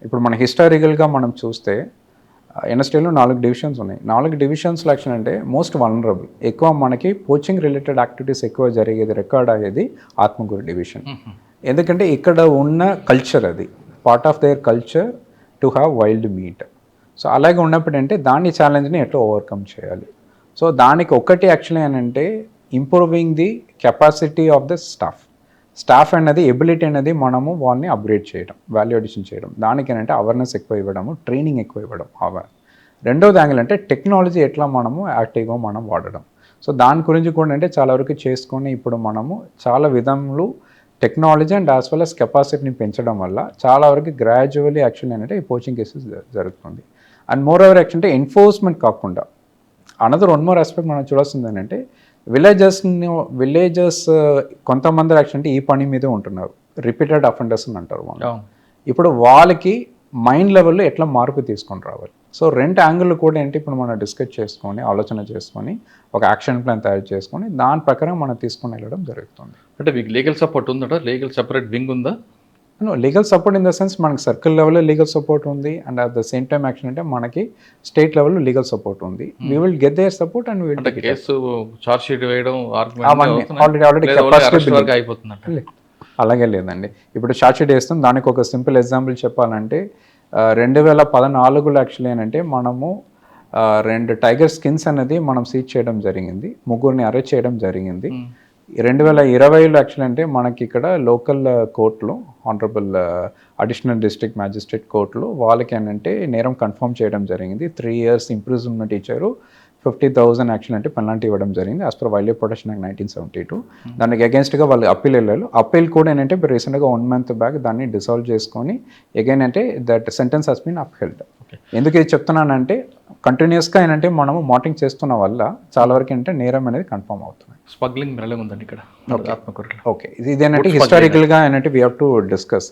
ఇప్పుడు మన హిస్టారికల్గా మనం చూస్తే ఎన్ఎస్టీలో 4 డివిజన్స్ ఉన్నాయి. 4 డివిజన్స్లో యాక్చువల్ అంటే మోస్ట్ వల్నరబుల్, ఎక్కువ మనకి పోచింగ్ రిలేటెడ్ యాక్టివిటీస్ ఎక్కువ జరిగేది, రికార్డ్ అయ్యేది ఆత్మకూరు డివిజన్. ఎందుకంటే ఇక్కడ ఉన్న కల్చర్, అది part of their culture to have wild meet. So అలాగే ఉన్నప్పుడు అంటే దాని ఛాలెంజ్ని ఎట్లా ఓవర్కమ్ చేయాలి. సో దానికి ఒక్కటి యాక్చువల్లీ ఏంటంటే improving the capacity of the staff అనేది ఎబిలిటీ అనేది మనము వాళ్ళని అప్గ్రేడ్ చేయడం, వాల్యూ అడిషన్ చేయడం. దానికి ఏంటంటే అవేర్నెస్ ఎక్కువ ఇవ్వడము, ట్రైనింగ్ ఎక్కువ ఇవ్వడం. రెండోది యాంగిల్ అంటే టెక్నాలజీ ఎట్లా మనము యాక్టివ్గా మనం వాడడం. సో దాని గురించి కూడా అంటే చాలా వరకు చేసుకొని ఇప్పుడు మనము చాలా విధములు technology and as well as కెపాసిటీని పెంచడం వల్ల చాలా వరకు గ్రాడ్యువల్లీ యాక్చువల్లీ ఏంటంటే ఈ పోచింగ్ కేసెస్ జరుగుతుంది. అండ్ మోర్ ఓవర్ యాక్చువల్ అంటే ఎన్ఫోర్స్మెంట్ కాకుండా అనదర్ వన్ మోర్ ఆస్పెక్ట్ మనం చూడాల్సింది ఏంటంటే విలేజెస్ కొంతమంది యాక్చువల్ అంటే ఈ పని మీదే ఉంటున్నారు, రిపీటెడ్ అఫెండర్స్ అని అంటారు వాళ్ళు. ఇప్పుడు వాళ్ళకి మైండ్ లెవెల్లో ఎట్లా మార్పు తీసుకొని రావాలి. సో 2 యాంగిల్ కూడా ఏంటి ఇప్పుడు మనం డిస్కస్ చేసుకొని ఆలోచన చేసుకొని ఒక యాక్షన్ ప్లాన్ తయారు చేసుకొని దాని ప్రకారం మనం తీసుకొని వెళ్ళడం జరుగుతుంది. అంటే మీకు లీగల్ సపోర్ట్ ఉందా? లీగల్ సెపరేట్ వింగ్ ఉందా? Legal support in the sense మనకి సర్కిల్ లెవెల్లో లీగల్ సపోర్ట్ ఉంది and at the same time action అంటే మనకి స్టేట్ లెవెల్లో లీగల్ సపోర్ట్ ఉంది. We will get their support and will case charge sheet వేయడం ఆల్రెడీ కెపాసిటీ అయిపోతుంది. అలాగే లేదండి. ఇప్పుడు చార్జ్ షీట్ వేస్తాం. దానికి ఒక సింపుల్ ఎగ్జాంపుల్ చెప్పాలంటే 2014లో యాక్చువల్లీ ఏంటంటే మనము 2 టైగర్ స్కిన్స్ అనేది మనం సీజ్ చేయడం జరిగింది, 3 అరెస్ట్ చేయడం జరిగింది. 2020లో యాక్చువల్ అంటే మనకి ఇక్కడ లోకల్ కోర్టులో ఆనరబుల్ అడిషనల్ డిస్ట్రిక్ట్ మ్యాజిస్ట్రేట్ కోర్టులో వాళ్ళకి ఏంటంటే నేరం కన్ఫర్మ్ చేయడం జరిగింది. 3 years ఇంప్రిజన్మెంట్ ఇచ్చారు, 50,000 యాక్చువల్ అంటే పెనాల్టీ ఇవ్వడం జరిగింది as per wild life protection act 1972. దానికి అగేన్స్ట్గా వాళ్ళు అప్పీల్ వెళ్ళారు. అప్పీల్ కూడా ఏంటంటే ఇప్పుడు రీసెంట్గా 1 month బ్యాక్ దాన్ని డిసాల్వ్ చేసుకొని అగైన్ అంటే that sentence has been upheld. ఎందుకు ఇది చెప్తున్నానంటే కంటిన్యూస్గా ఏంటంటే మనము మానిటరింగ్ చేస్తున్న వల్ల చాలా వరకు ఏంటంటే నేరం అనేది కన్ఫర్మ్ అవుతుంది. స్మగ్లింగ్ మెరళ ఉందండి ఇక్కడ ఆత్మకూరులో. ఓకే, ఇది ఏంటంటే హిస్టారికల్గా ఏంటంటే we have to discuss.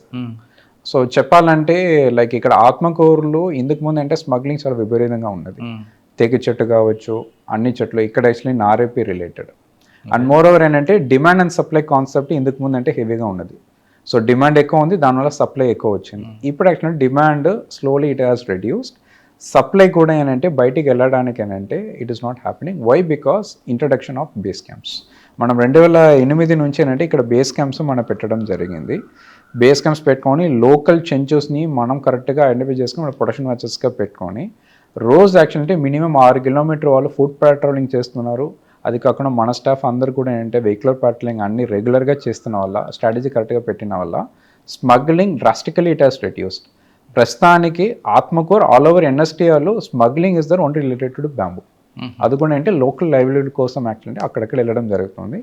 So చెప్పాలంటే లైక్ ఇక్కడ ఆత్మకూరులో ఇందుకు ముందు అంటే స్మగ్లింగ్ చాలా విపరీతంగా ఉన్నది. తెగి చెట్టు కావచ్చు, అన్ని చెట్లు ఇక్కడ యాక్చువల్లీ నారేపీ రిలేటెడ్. అండ్ మోర్ ఓవర్ ఏంటంటే డిమాండ్ అండ్ సప్లై కాన్సెప్ట్ ఇందుకు ముందు అంటే హెవీగా ఉన్నది. సో డిమాండ్ ఎక్కువ ఉంది, దానివల్ల సప్లై ఎక్కువ వచ్చింది. ఇప్పుడు actually demand slowly it has reduced, supply కూడా ఏంటంటే బయటికి వెళ్ళడానికి ఏంటంటే it is not happening. Why? Because introduction of base camps. మనం 2008 నుంచి ఏంటంటే ఇక్కడ బేస్ క్యాంప్స్ మనం పెట్టడం జరిగింది. బేస్ క్యాంప్స్ పెట్టుకొని లోకల్ చెంచూస్ని మనం కరెక్ట్గా ఐడెంటిఫై చేసుకొని మన ప్రొడక్షన్ వాచెస్గా పెట్టుకొని రోజు యాక్చువల్ అంటే మినిమం 6 kilometers వాళ్ళు ఫుడ్ పెట్రోలింగ్ చేస్తున్నారు. అది కాకుండా మన స్టాఫ్ అందరూ కూడా ఏంటంటే వెహికల్ పెట్రోలింగ్ అన్ని రెగ్యులర్గా చేస్తున్న వల్ల, స్ట్రాటజీ కరెక్ట్గా పెట్టిన వల్ల smuggling drastically it has reduced. ప్రస్తుతానికి ఆత్మకూరు ఆల్ ఓవర్ ఎన్ఎస్టీఆర్లో smuggling is there only related to bamboo. అది కూడా అంటే లోకల్ లైవ్లీహుడ్ కోసం యాక్చువల్ అంటే అక్కడక్కడ వెళ్ళడం జరుగుతుంది.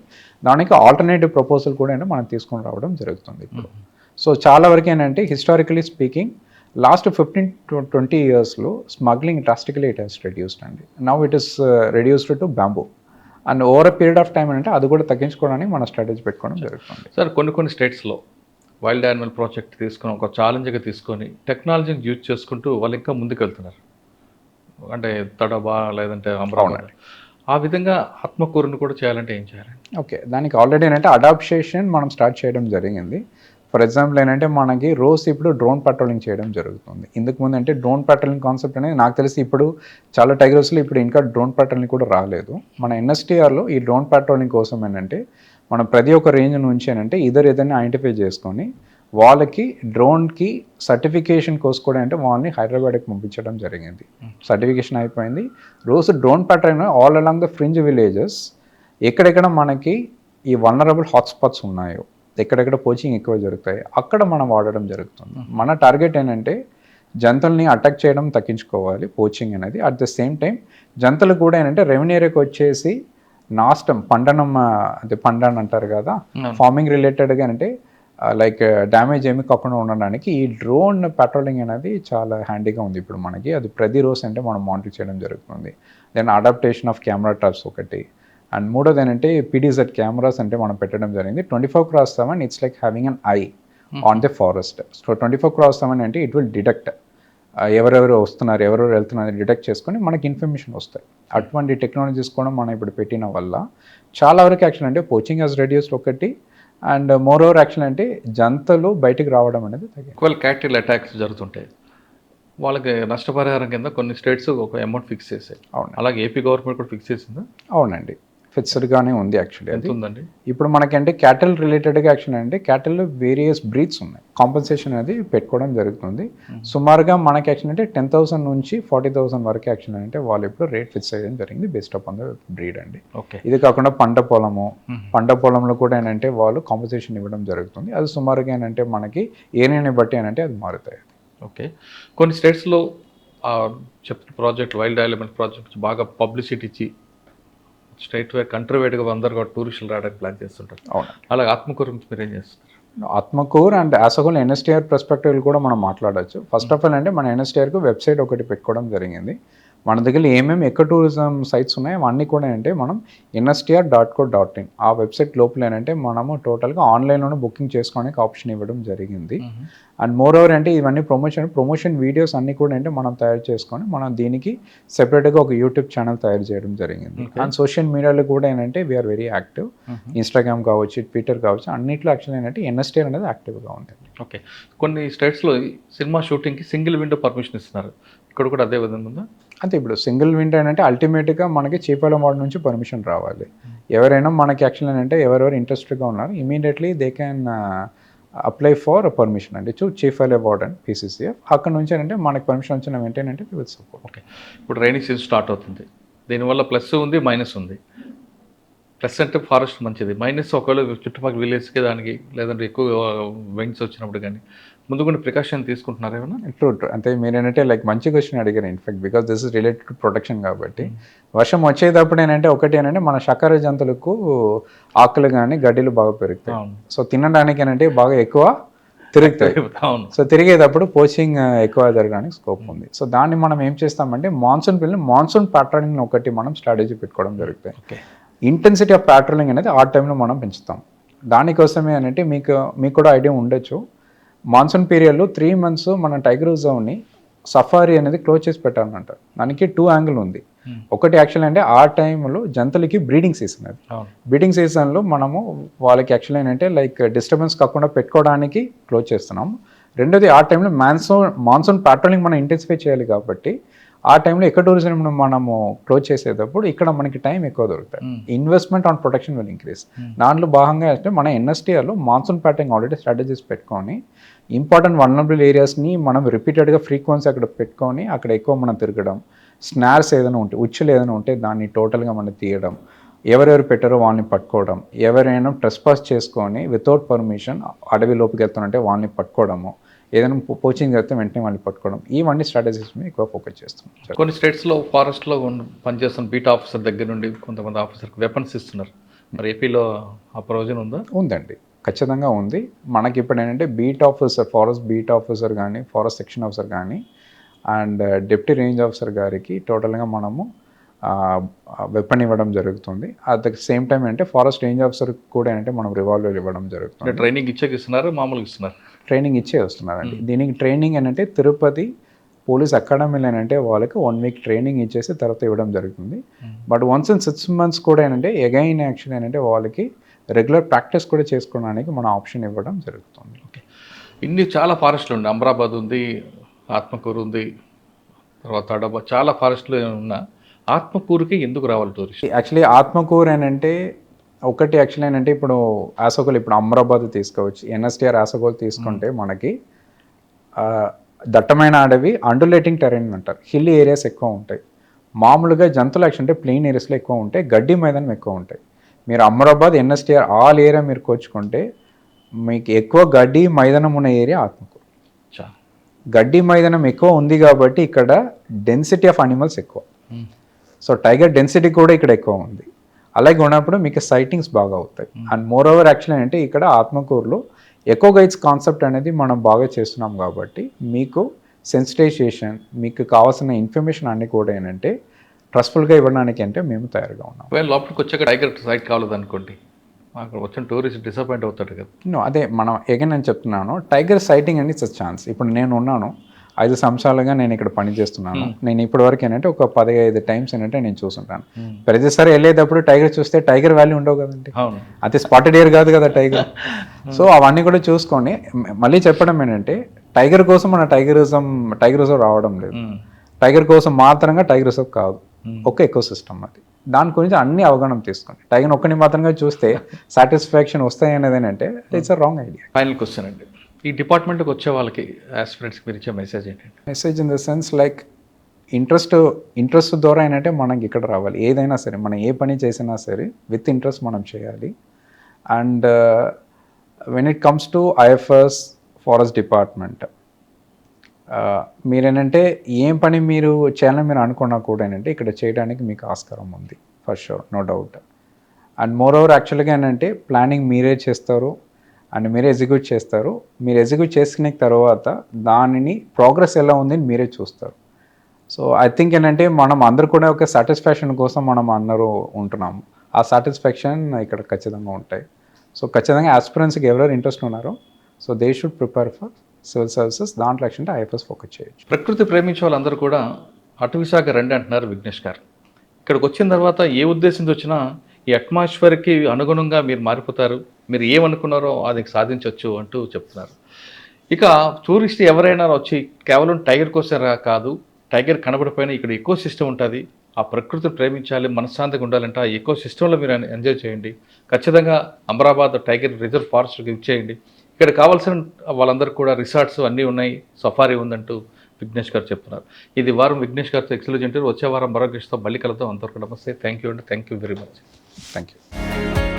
దానికి ఆల్టర్నేటివ్ ప్రపోజల్ కూడా అంటే మనం తీసుకొని రావడం జరుగుతుంది ఇప్పుడు. సో చాలా వరకు ఏంటంటే హిస్టారికలీ స్పీకింగ్ లాస్ట్ 15 to 20 yearsలో smuggling drastically it has reduced అండి. Now it is reduced to bamboo. And over a period of time అంటే అది కూడా తగ్గించుకోవడానికి మన స్ట్రాటజీ పెట్టుకోవడం జరుగుతుంది. సార్ కొన్ని స్టేట్స్లో వైల్డ్ యానిమల్ ప్రాజెక్ట్ తీసుకొని ఒక ఛాలెంజ్గా తీసుకొని టెక్నాలజీని యూజ్ చేసుకుంటూ వాళ్ళు ఇంకా ముందుకు వెళ్తున్నారు. అంటే తడబా లేదంటే అమరావతి, ఆ విధంగా ఆత్మకూరుని కూడా చేయాలంటే ఏం చేయాలి? ఓకే, దానికి ఆల్రెడీ ఏంటంటే అడాప్టేషన్ మనం స్టార్ట్ చేయడం జరిగింది. ఫర్ ఎగ్జాంపుల్ ఏంటంటే మనకి రోజు ఇప్పుడు డ్రోన్ పెట్రోలింగ్ చేయడం జరుగుతుంది. ఇందుకు ముందు అంటే డ్రోన్ పెట్రోలింగ్ కాన్సెప్ట్ అనేది నాకు తెలిసి ఇప్పుడు చాలా టైగర్స్లో ఇప్పుడు ఇంకా డ్రోన్ పెట్రోలింగ్ కూడా రాలేదు. మన ఎన్ఎస్టీఆర్లో ఈ డ్రోన్ పెట్రోలింగ్ కోసం ఏంటంటే మనం ప్రతి ఒక్క రేంజ్ నుంచి ఏంటంటే ఏదైనా ఐడెంటిఫై చేసుకొని వాళ్ళకి డ్రోన్కి సర్టిఫికేషన్ కోసం కూడా అంటే వాళ్ళని హైదరాబాద్కి పంపించడం జరిగింది. సర్టిఫికేషన్ అయిపోయింది. రోజు drone pattern all along the fringe villages ఎక్కడెక్కడ మనకి ఈ వల్నరబుల్ హాట్స్పాట్స్ ఉన్నాయో, ఎక్కడెక్కడ పోచింగ్ ఎక్కువ జరుగుతాయి అక్కడ మనం వాడడం జరుగుతుంది. మన టార్గెట్ ఏంటంటే జంతువుల్ని అటాక్ చేయడం తగ్గించుకోవాలి, పోచింగ్ అనేది. అట్ ద సేమ్ టైం జంతువులు కూడా ఏంటంటే రెవెన్యూ ఏరియాకి వచ్చేసి నాశనం పండనం, అంటే పండన్ అంటారు కదా, ఫార్మింగ్ రిలేటెడ్గా అంటే లైక్ డ్యామేజ్ ఏమి కాకుండా ఉండడానికి ఈ డ్రోన్ పెట్రోలింగ్ అనేది చాలా హ్యాండీగా ఉంది ఇప్పుడు మనకి. అది ప్రతిరోజు అంటే మనం మానిటర్ చేయడం జరుగుతుంది. Then adaptation of camera traps ఒకటి, అండ్ మూడోది ఏంటంటే PDZ కెమెరాస్ అంటే మనం పెట్టడం జరిగింది. 24/7 it's like having an eye on the forest. So 24/7 అంటే ఇట్ విల్ డిటెక్ట్ ఎవరెవరు వస్తున్నారు, ఎవరెవరు వెళ్తున్నారు డిటెక్ట్ చేసుకొని మనకి ఇన్ఫర్మేషన్ వస్తాయి. అటువంటి టెక్నాలజీస్ కూడా మనం ఇప్పుడు పెట్టిన వల్ల చాలా వరకు యాక్షన్ అంటే పోచింగ్ హెస్ రెడ్యూస్డ్ ఒకటి, అండ్ మోర్ ఓవర్ యాక్షన్ అంటే జంతువులు బయటికి రావడం అనేది తగ్గింది. ఒకవేళ క్యాటిల్ అటాక్స్ జరుగుతుంటాయి వాళ్ళకి నష్టపరిహారం కింద కొన్ని స్టేట్స్ ఒక అమౌంట్ ఫిక్స్ చేసాయి. అవును, అలాగే ఏపీ గవర్నమెంట్ కూడా ఫిక్స్ చేసిందా? అవునండి, ఫిక్స్డ్గానే ఉంది యాక్చువల్లీ. ఎంత ఉందండి ఇప్పుడు మనకంటే క్యాటిల్ రిలేటెడ్గా యాక్షన్ అంటే క్యాటిల్లో వేరియస్ బ్రీడ్స్ ఉన్నాయి. కాంపెన్సేషన్ అనేది పెట్టుకోవడం జరుగుతుంది. సుమారుగా మనకి యాక్షన్ అంటే 10,000 నుంచి 40,000 వరకు యాక్షన్ అంటే వాళ్ళు ఇప్పుడు రేట్ ఫిక్స్ చేయడం జరిగింది based up on the breed అండి. ఓకే. ఇది కాకుండా పంట పొలంలో కూడా ఏంటంటే వాళ్ళు కాంపెన్సేషన్ ఇవ్వడం జరుగుతుంది. అది సుమారుగా ఏంటంటే మనకి ఏరియాని బట్టి ఏంటంటే అది మారుతాయి. ఓకే. కొన్ని స్టేట్స్లో చెప్తున్న ప్రాజెక్ట్ వైల్డ్ ఎలిమెంట్ ప్రాజెక్ట్ బాగా పబ్లిసిటీ ఇచ్చి స్టేట్ వైడ్ కంట్రీ వైడ్గా అందరు కూడా టూరిస్టులు రావడానికి ప్లాన్ చేస్తుంటారు. అవును. అలాగే ఆత్మకూరు గురించి మీరు ఏం చేస్తున్నారు? Atmakur and as a whole NSTR perspective కూడా మనం మాట్లాడచ్చు. ఫస్ట్ ఆఫ్ ఆల్ అంటే మన NSTRకు వెబ్సైట్ ఒకటి పెట్టుకోవడం జరిగింది. మన దగ్గర ఏమేమి ఎక్కడ టూరిజం సైట్స్ ఉన్నాయో అవన్నీ కూడా అంటే మనం nstr.co.in ఆ వెబ్సైట్ లోపల ఏంటంటే మనము టోటల్గా ఆన్లైన్లోనే బుకింగ్ చేసుకోవడానికి ఆప్షన్ ఇవ్వడం జరిగింది. అండ్ మోర్ ఓవర్ అంటే ఇవన్నీ ప్రమోషన్ వీడియోస్ అన్నీ కూడా అంటే మనం తయారు చేసుకొని మనం దీనికి సెపరేట్గా ఒక యూట్యూబ్ ఛానల్ తయారు చేయడం జరిగింది. అండ్ సోషల్ మీడియాలో కూడా ఏంటంటే వీఆర్ వెరీ యాక్టివ్. ఇన్స్టాగ్రామ్ కావచ్చు, ట్విట్టర్ కావచ్చు, అన్నింటిలో యాక్చువల్ ఏంటంటే NSTR అనేది యాక్టివ్గా ఉంది. ఓకే. కొన్ని స్టేట్స్లో సినిమా షూటింగ్కి సింగిల్ విండో పర్మిషన్ ఇస్తున్నారు. ఇక్కడ కూడా అదే విధంగా ఉందా? అంటే ఇప్పుడు సింగిల్ విండో అంటే అల్టిమేట్గా మనకి చీపాల వార్డ్ నుంచి పర్మిషన్ రావాలి. ఎవరైనా మనకి యాక్చువల్ ఏంటంటే ఎవరెవరు ఇంట్రెస్టెడ్గా ఉన్నారు immediately they can apply for permission అంటే చీఫ్ అవార్డ్ అండ్ PCCF. అక్కడ నుంచి అంటే మనకి పర్మిషన్ వచ్చిన వెంటనే అంటే విత్ సపోర్ట్. ఓకే. ఇప్పుడు రైనీ సీజన్ స్టార్ట్ అవుతుంది. దీనివల్ల ప్లస్ ఉంది, మైనస్ ఉంది. ప్లస్ అంటే ఫారెస్ట్ మంచిది, మైనస్ ఒకవేళ చుట్టుపక్కల విలేజ్కి దానికి లేదంటే ఎక్కువ వెంగ్స్ వచ్చినప్పుడు కానీ ముందు కొన్ని ప్రికాషన్ తీసుకుంటున్నారు ఏమన్నా? ట్రూ అంటే మీరు ఏంటంటే లైక్ మంచి క్వశ్చన్ అడిగారు. In fact because this is related to protection కాబట్టి వర్షం వచ్చేటప్పుడు ఏంటంటే ఒకటి ఏంటంటే మన శాకాహార జంతువులకు ఆకులు కానీ గడ్డిలు బాగా పెరుగుతాయి. సో తినడానికి ఏంటంటే బాగా ఎక్కువ తిరుగుతాయి. సో తిరిగేటప్పుడు పోచింగ్ ఎక్కువ జరగడానికి స్కోప్ ఉంది. సో దాన్ని మనం ఏం చేస్తామంటే మాన్సూన్ ప్యాట్రోలింగ్ ఒకటి మనం స్ట్రాటజీ పెట్టుకోవడం జరుగుతాయి. ఇంటెన్సిటీ ఆఫ్ ప్యాట్రోలింగ్ అనేది ఆ టైంలో మనం పెంచుతాం. దానికోసమే అంటే మీకు కూడా ఐడియా ఉండొచ్చు, మాన్సూన్ పీరియడ్లో 3 months మన టైగర్ రిజర్వ్ని సఫారీ అనేది క్లోజ్ చేసి పెట్టాలంట. దానికి 2 angles ఉంది. ఒకటి యాక్చువల్ అంటే ఆ టైంలో జంతువులకి బ్రీడింగ్ సీజన్, అది బ్రీడింగ్ సీజన్లో మనము వాళ్ళకి యాక్చువల్ ఏంటంటే లైక్ డిస్టర్బెన్స్ కాకుండా పెట్టుకోవడానికి క్లోజ్ చేస్తున్నాం. రెండోది ఆ టైంలో మాన్సూన్ ప్యాట్రోలింగ్ మనం ఇంటెన్సిఫై చేయాలి కాబట్టి ఆ టైంలో ఎక్కడ టూరిజం మనము క్లోజ్ చేసేటప్పుడు ఇక్కడ మనకి టైం ఎక్కువ దొరుకుతాయి. Investment on protection will increase. దాంట్లో భాగంగా అంటే మన NSTRలో మాన్సూన్ ప్యాటర్నింగ్ ఆల్రెడీ స్ట్రాటజీస్ పెట్టుకొని ఇంపార్టెంట్ వల్నరబుల్ ఏరియాస్ని మనం రిపీటెడ్గా ఫ్రీక్వెన్సీ అక్కడ పెట్టుకొని అక్కడ ఎక్కువ మనం తిరగడం, స్నార్స్ ఏదైనా ఉంటే ఉచ్చులు ఏదైనా ఉంటే దాన్ని టోటల్గా మనం తీయడం, ఎవరెవరు పెట్టారో వాళ్ళని పట్టుకోవడం, ఎవరైనా ట్రెస్పాస్ చేసుకొని వితౌట్ పర్మిషన్ అడవి లోపుకి వెళ్తానంటే వాళ్ళని పట్టుకోవడము, ఏదైనా పోచింగ్ అయితే వెంటనే వాళ్ళని పట్టుకోవడం, ఇవన్నీ స్ట్రాటజీస్ మీద ఎక్కువ ఫోకస్ చేస్తున్నాం. కొన్ని స్టేట్స్లో ఫారెస్ట్లో పనిచేస్తున్న బీట్ ఆఫీసర్ దగ్గర నుండి కొంతమంది ఆఫీసర్కి వెపన్స్ ఇస్తున్నారు. మరి ఏపీలో ఆ ప్రొవిజన్ ఉందా? ఉందండి, ఖచ్చితంగా ఉంది. మనకి ఇప్పుడు ఏంటంటే beat officer, forest beat officer కానీ, ఫారెస్ట్ సెక్షన్ ఆఫీసర్ కానీ అండ్ డిప్యూటీ రేంజ్ ఆఫీసర్ గారికి టోటల్గా మనము వెపన్ ఇవ్వడం జరుగుతుంది. అట్ ద సేమ్ టైం అంటే ఫారెస్ట్ రేంజ్ ఆఫీసర్ కూడా ఏంటంటే మనం రివాల్వర్ ఇవ్వడం జరుగుతుంది. ట్రైనింగ్ ఇస్తున్నారు, మామూలుగా ఇస్తున్నారు? ట్రైనింగ్ ఇచ్చే వస్తున్నారండి. దీనికి ట్రైనింగ్ ఏంటంటే తిరుపతి పోలీస్ అకాడమీలో ఏంటంటే వాళ్ళకి 1 week ట్రైనింగ్ ఇచ్చేసి తర్వాత ఇవ్వడం జరుగుతుంది. బట్ వన్స్ ఇన్ 6 months కూడా ఏంటంటే అగైన్ యాక్చువల్ ఏంటంటే వాళ్ళకి రెగ్యులర్ ప్రాక్టీస్ కూడా చేసుకోవడానికి మన ఆప్షన్ ఇవ్వడం జరుగుతుంది. ఓకే. ఇన్ని చాలా ఫారెస్ట్లు ఉన్నాయి. అమరాబాద్ ఉంది, ఆత్మకూరు ఉంది, తర్వాత అడబ చాలా ఫారెస్ట్లు ఉన్నా ఆత్మకూరుకి ఎందుకు రావాలి టూరిస్ట్? యాక్చువల్లీ ఆత్మకూరు అని అంటే ఒకటి యాక్చువల్లీ ఏంటంటే ఇప్పుడు ఆసగోల్ ఇప్పుడు అమరాబాద్ తీసుకోవచ్చు, ఎన్ఎస్టిఆర్ ఆసగోల్ తీసుకుంటే మనకి దట్టమైన అడవి, అండులేటింగ్ టెరైన్ అంటారు, హిల్ ఏరియాస్ ఎక్కువ ఉంటాయి. మామూలుగా జంతువులు యాక్చువల్ అంటే ప్లెయిన్ ఏరియాస్లో ఎక్కువ ఉంటాయి, గడ్డి మైదానం ఎక్కువ ఉంటాయి. మీరు అమరాబాద్ ఎన్ఎస్టిఆర్ ఆల్ ఏరియా మీరు కోచుకుంటే మీకు ఎక్కువ గడ్డి మైదానం ఉన్న ఏరియా ఆత్మకూరు. గడ్డి మైదానం ఎక్కువ ఉంది కాబట్టి ఇక్కడ డెన్సిటీ ఆఫ్ అనిమల్స్ ఎక్కువ. సో టైగర్ డెన్సిటీ కూడా ఇక్కడ ఎక్కువ ఉంది. అలాగే ఉన్నప్పుడు మీకు సైటింగ్స్ బాగా అవుతాయి. అండ్ మోర్ ఓవర్ యాక్చువల్లీ అంటే ఇక్కడ ఆత్మకూరులో ఎకో గైడ్స్ కాన్సెప్ట్ అనేది మనం బాగా చేస్తున్నాం కాబట్టి మీకు సెన్సిటైజేషన్, మీకు కావాల్సిన ఇన్ఫర్మేషన్ అన్నీ కూడా ఏంటంటే ట్రస్ట్ఫుల్గా ఇవ్వడానికి అంటే మేము తయారుగా ఉన్నాం. లోపలికి వచ్చాక టైగర్ సైట్ కావాలనుకోండి, అక్కడ వచ్చిన టూరిస్ట్ డిసప్పాయింట్ అవుతాడు కదా. అదే మనం ఎగైన్ నేను చెప్తున్నాను, టైగర్ సైటింగ్ అనేది ఇట్స్ ఛాన్స్. ఇప్పుడు నేను ఉన్నాను 5 సంవత్సరాలుగా నేను ఇక్కడ పని చేస్తున్నాను. నేను ఇప్పటి వరకు ఏంటంటే ఒక 15 టైమ్స్ ఏంటంటే నేను చూస్తుంటాను. ప్రతిసారి వెళ్ళేటప్పుడు టైగర్ చూస్తే టైగర్ వాల్యూ ఉండవు కదండి, అది స్పాటెడ్ ఇయర్ కాదు కదా టైగర్. సో అవన్నీ కూడా చూసుకొని మళ్ళీ చెప్పడం ఏంటంటే టైగర్ కోసం మన టైగర్ రిజర్వ్ రావడం లేదు, టైగర్ కోసం మాత్రంగా టైగర్ రిజర్వ్ కాదు, ఒక ఎకో సిస్టమ్ అది. దాని గురించి అన్ని అవగాహన తీసుకొని టైగర్ ఒక్కని మాత్రంగా చూస్తే సాటిస్ఫాక్షన్ వస్తాయి అనేది ఏంటంటే it's a wrong idea. Final question అండి, ఈ డిపార్ట్మెంట్కి వచ్చే వాళ్ళకి ఆస్పిరెంట్స్కి మీరు ఇచ్చే మెసేజ్ ఏంటంటే? Message in the sense like interest ద్వారా ఏంటంటే మనకి ఇక్కడ రావాలి. ఏదైనా సరే మనం ఏ పని చేసినా సరే విత్ ఇంట్రెస్ట్ మనం చేయాలి. And when it comes to IFS forest department, మీరేంటంటే ఏం పని మీరు చేయాలని మీరు అనుకున్నా కూడా ఏంటంటే ఇక్కడ చేయడానికి మీకు ఆస్కారం ఉంది for sure, no doubt. And moreover యాక్చువల్గా ఏంటంటే ప్లానింగ్ మీరే చేస్తారు అండ్ మీరే ఎగ్జిక్యూట్ చేస్తారు. మీరు ఎగ్జిక్యూట్ చేసుకునే తర్వాత దానిని ప్రోగ్రెస్ ఎలా ఉంది మీరే చూస్తారు. సో ఐ థింక్ ఏంటంటే మనం అందరూ కూడా ఒక సాటిస్ఫాక్షన్ కోసం మనం అందరూ ఉంటున్నాము. ఆ సాటిస్ఫాక్షన్ ఇక్కడ ఖచ్చితంగా ఉంటాయి. సో ఖచ్చితంగా ఆస్పిరెంట్స్కి ఎవరెవరు ఇంట్రెస్ట్ ఉన్నారో so they should prepare for civil services. దాంట్లో యాక్చువల్లీ ఐఎఫ్ఎస్ ఫోకస్ చేయొచ్చు. ప్రకృతి ప్రేమించే వాళ్ళందరూ కూడా అటవీ శాఖ రండి అంటున్నారు విఘ్నేష్ గారు. ఇక్కడికి వచ్చిన తర్వాత ఏ ఉద్దేశంతో వచ్చినా ఈ అట్మాస్ఫియర్కి అనుగుణంగా మీరు మారిపోతారు, మీరు ఏమనుకున్నారో అది సాధించవచ్చు అంటూ చెప్తున్నారు. ఇక టూరిస్ట్ ఎవరైనా వచ్చి కేవలం టైగర్ కోసం కాదు, టైగర్ కనబడిపోయినా ఇక్కడ ఎకో సిస్టమ్ ఉంటుంది, ఆ ప్రకృతిని ప్రేమించాలి, మనశ్శాంతిగా ఉండాలంటే ఆ ఎకో సిస్టంలో మీరు ఎంజాయ్ చేయండి. ఖచ్చితంగా అమరాబాద్ టైగర్ రిజర్వ్ ఫారెస్ట్కి ఇచ్చేయండి. ఇక్కడ కావాల్సిన వాళ్ళందరూ కూడా రిసార్ట్స్ అన్నీ ఉన్నాయి, సఫారీ ఉందంటూ విఘ్నేష్ గారు చెప్తున్నారు. ఇది వారం విఘ్నేష్ గారితో ఎక్స్క్లూజివ్ ఇంటర్వ్యూ. వచ్చే వారం మరో గెస్ట్తో మళ్ళీ కలుద్దాం. అందరికీ నమస్తే. థ్యాంక్ యూ అండి, thank you very much. Thank you.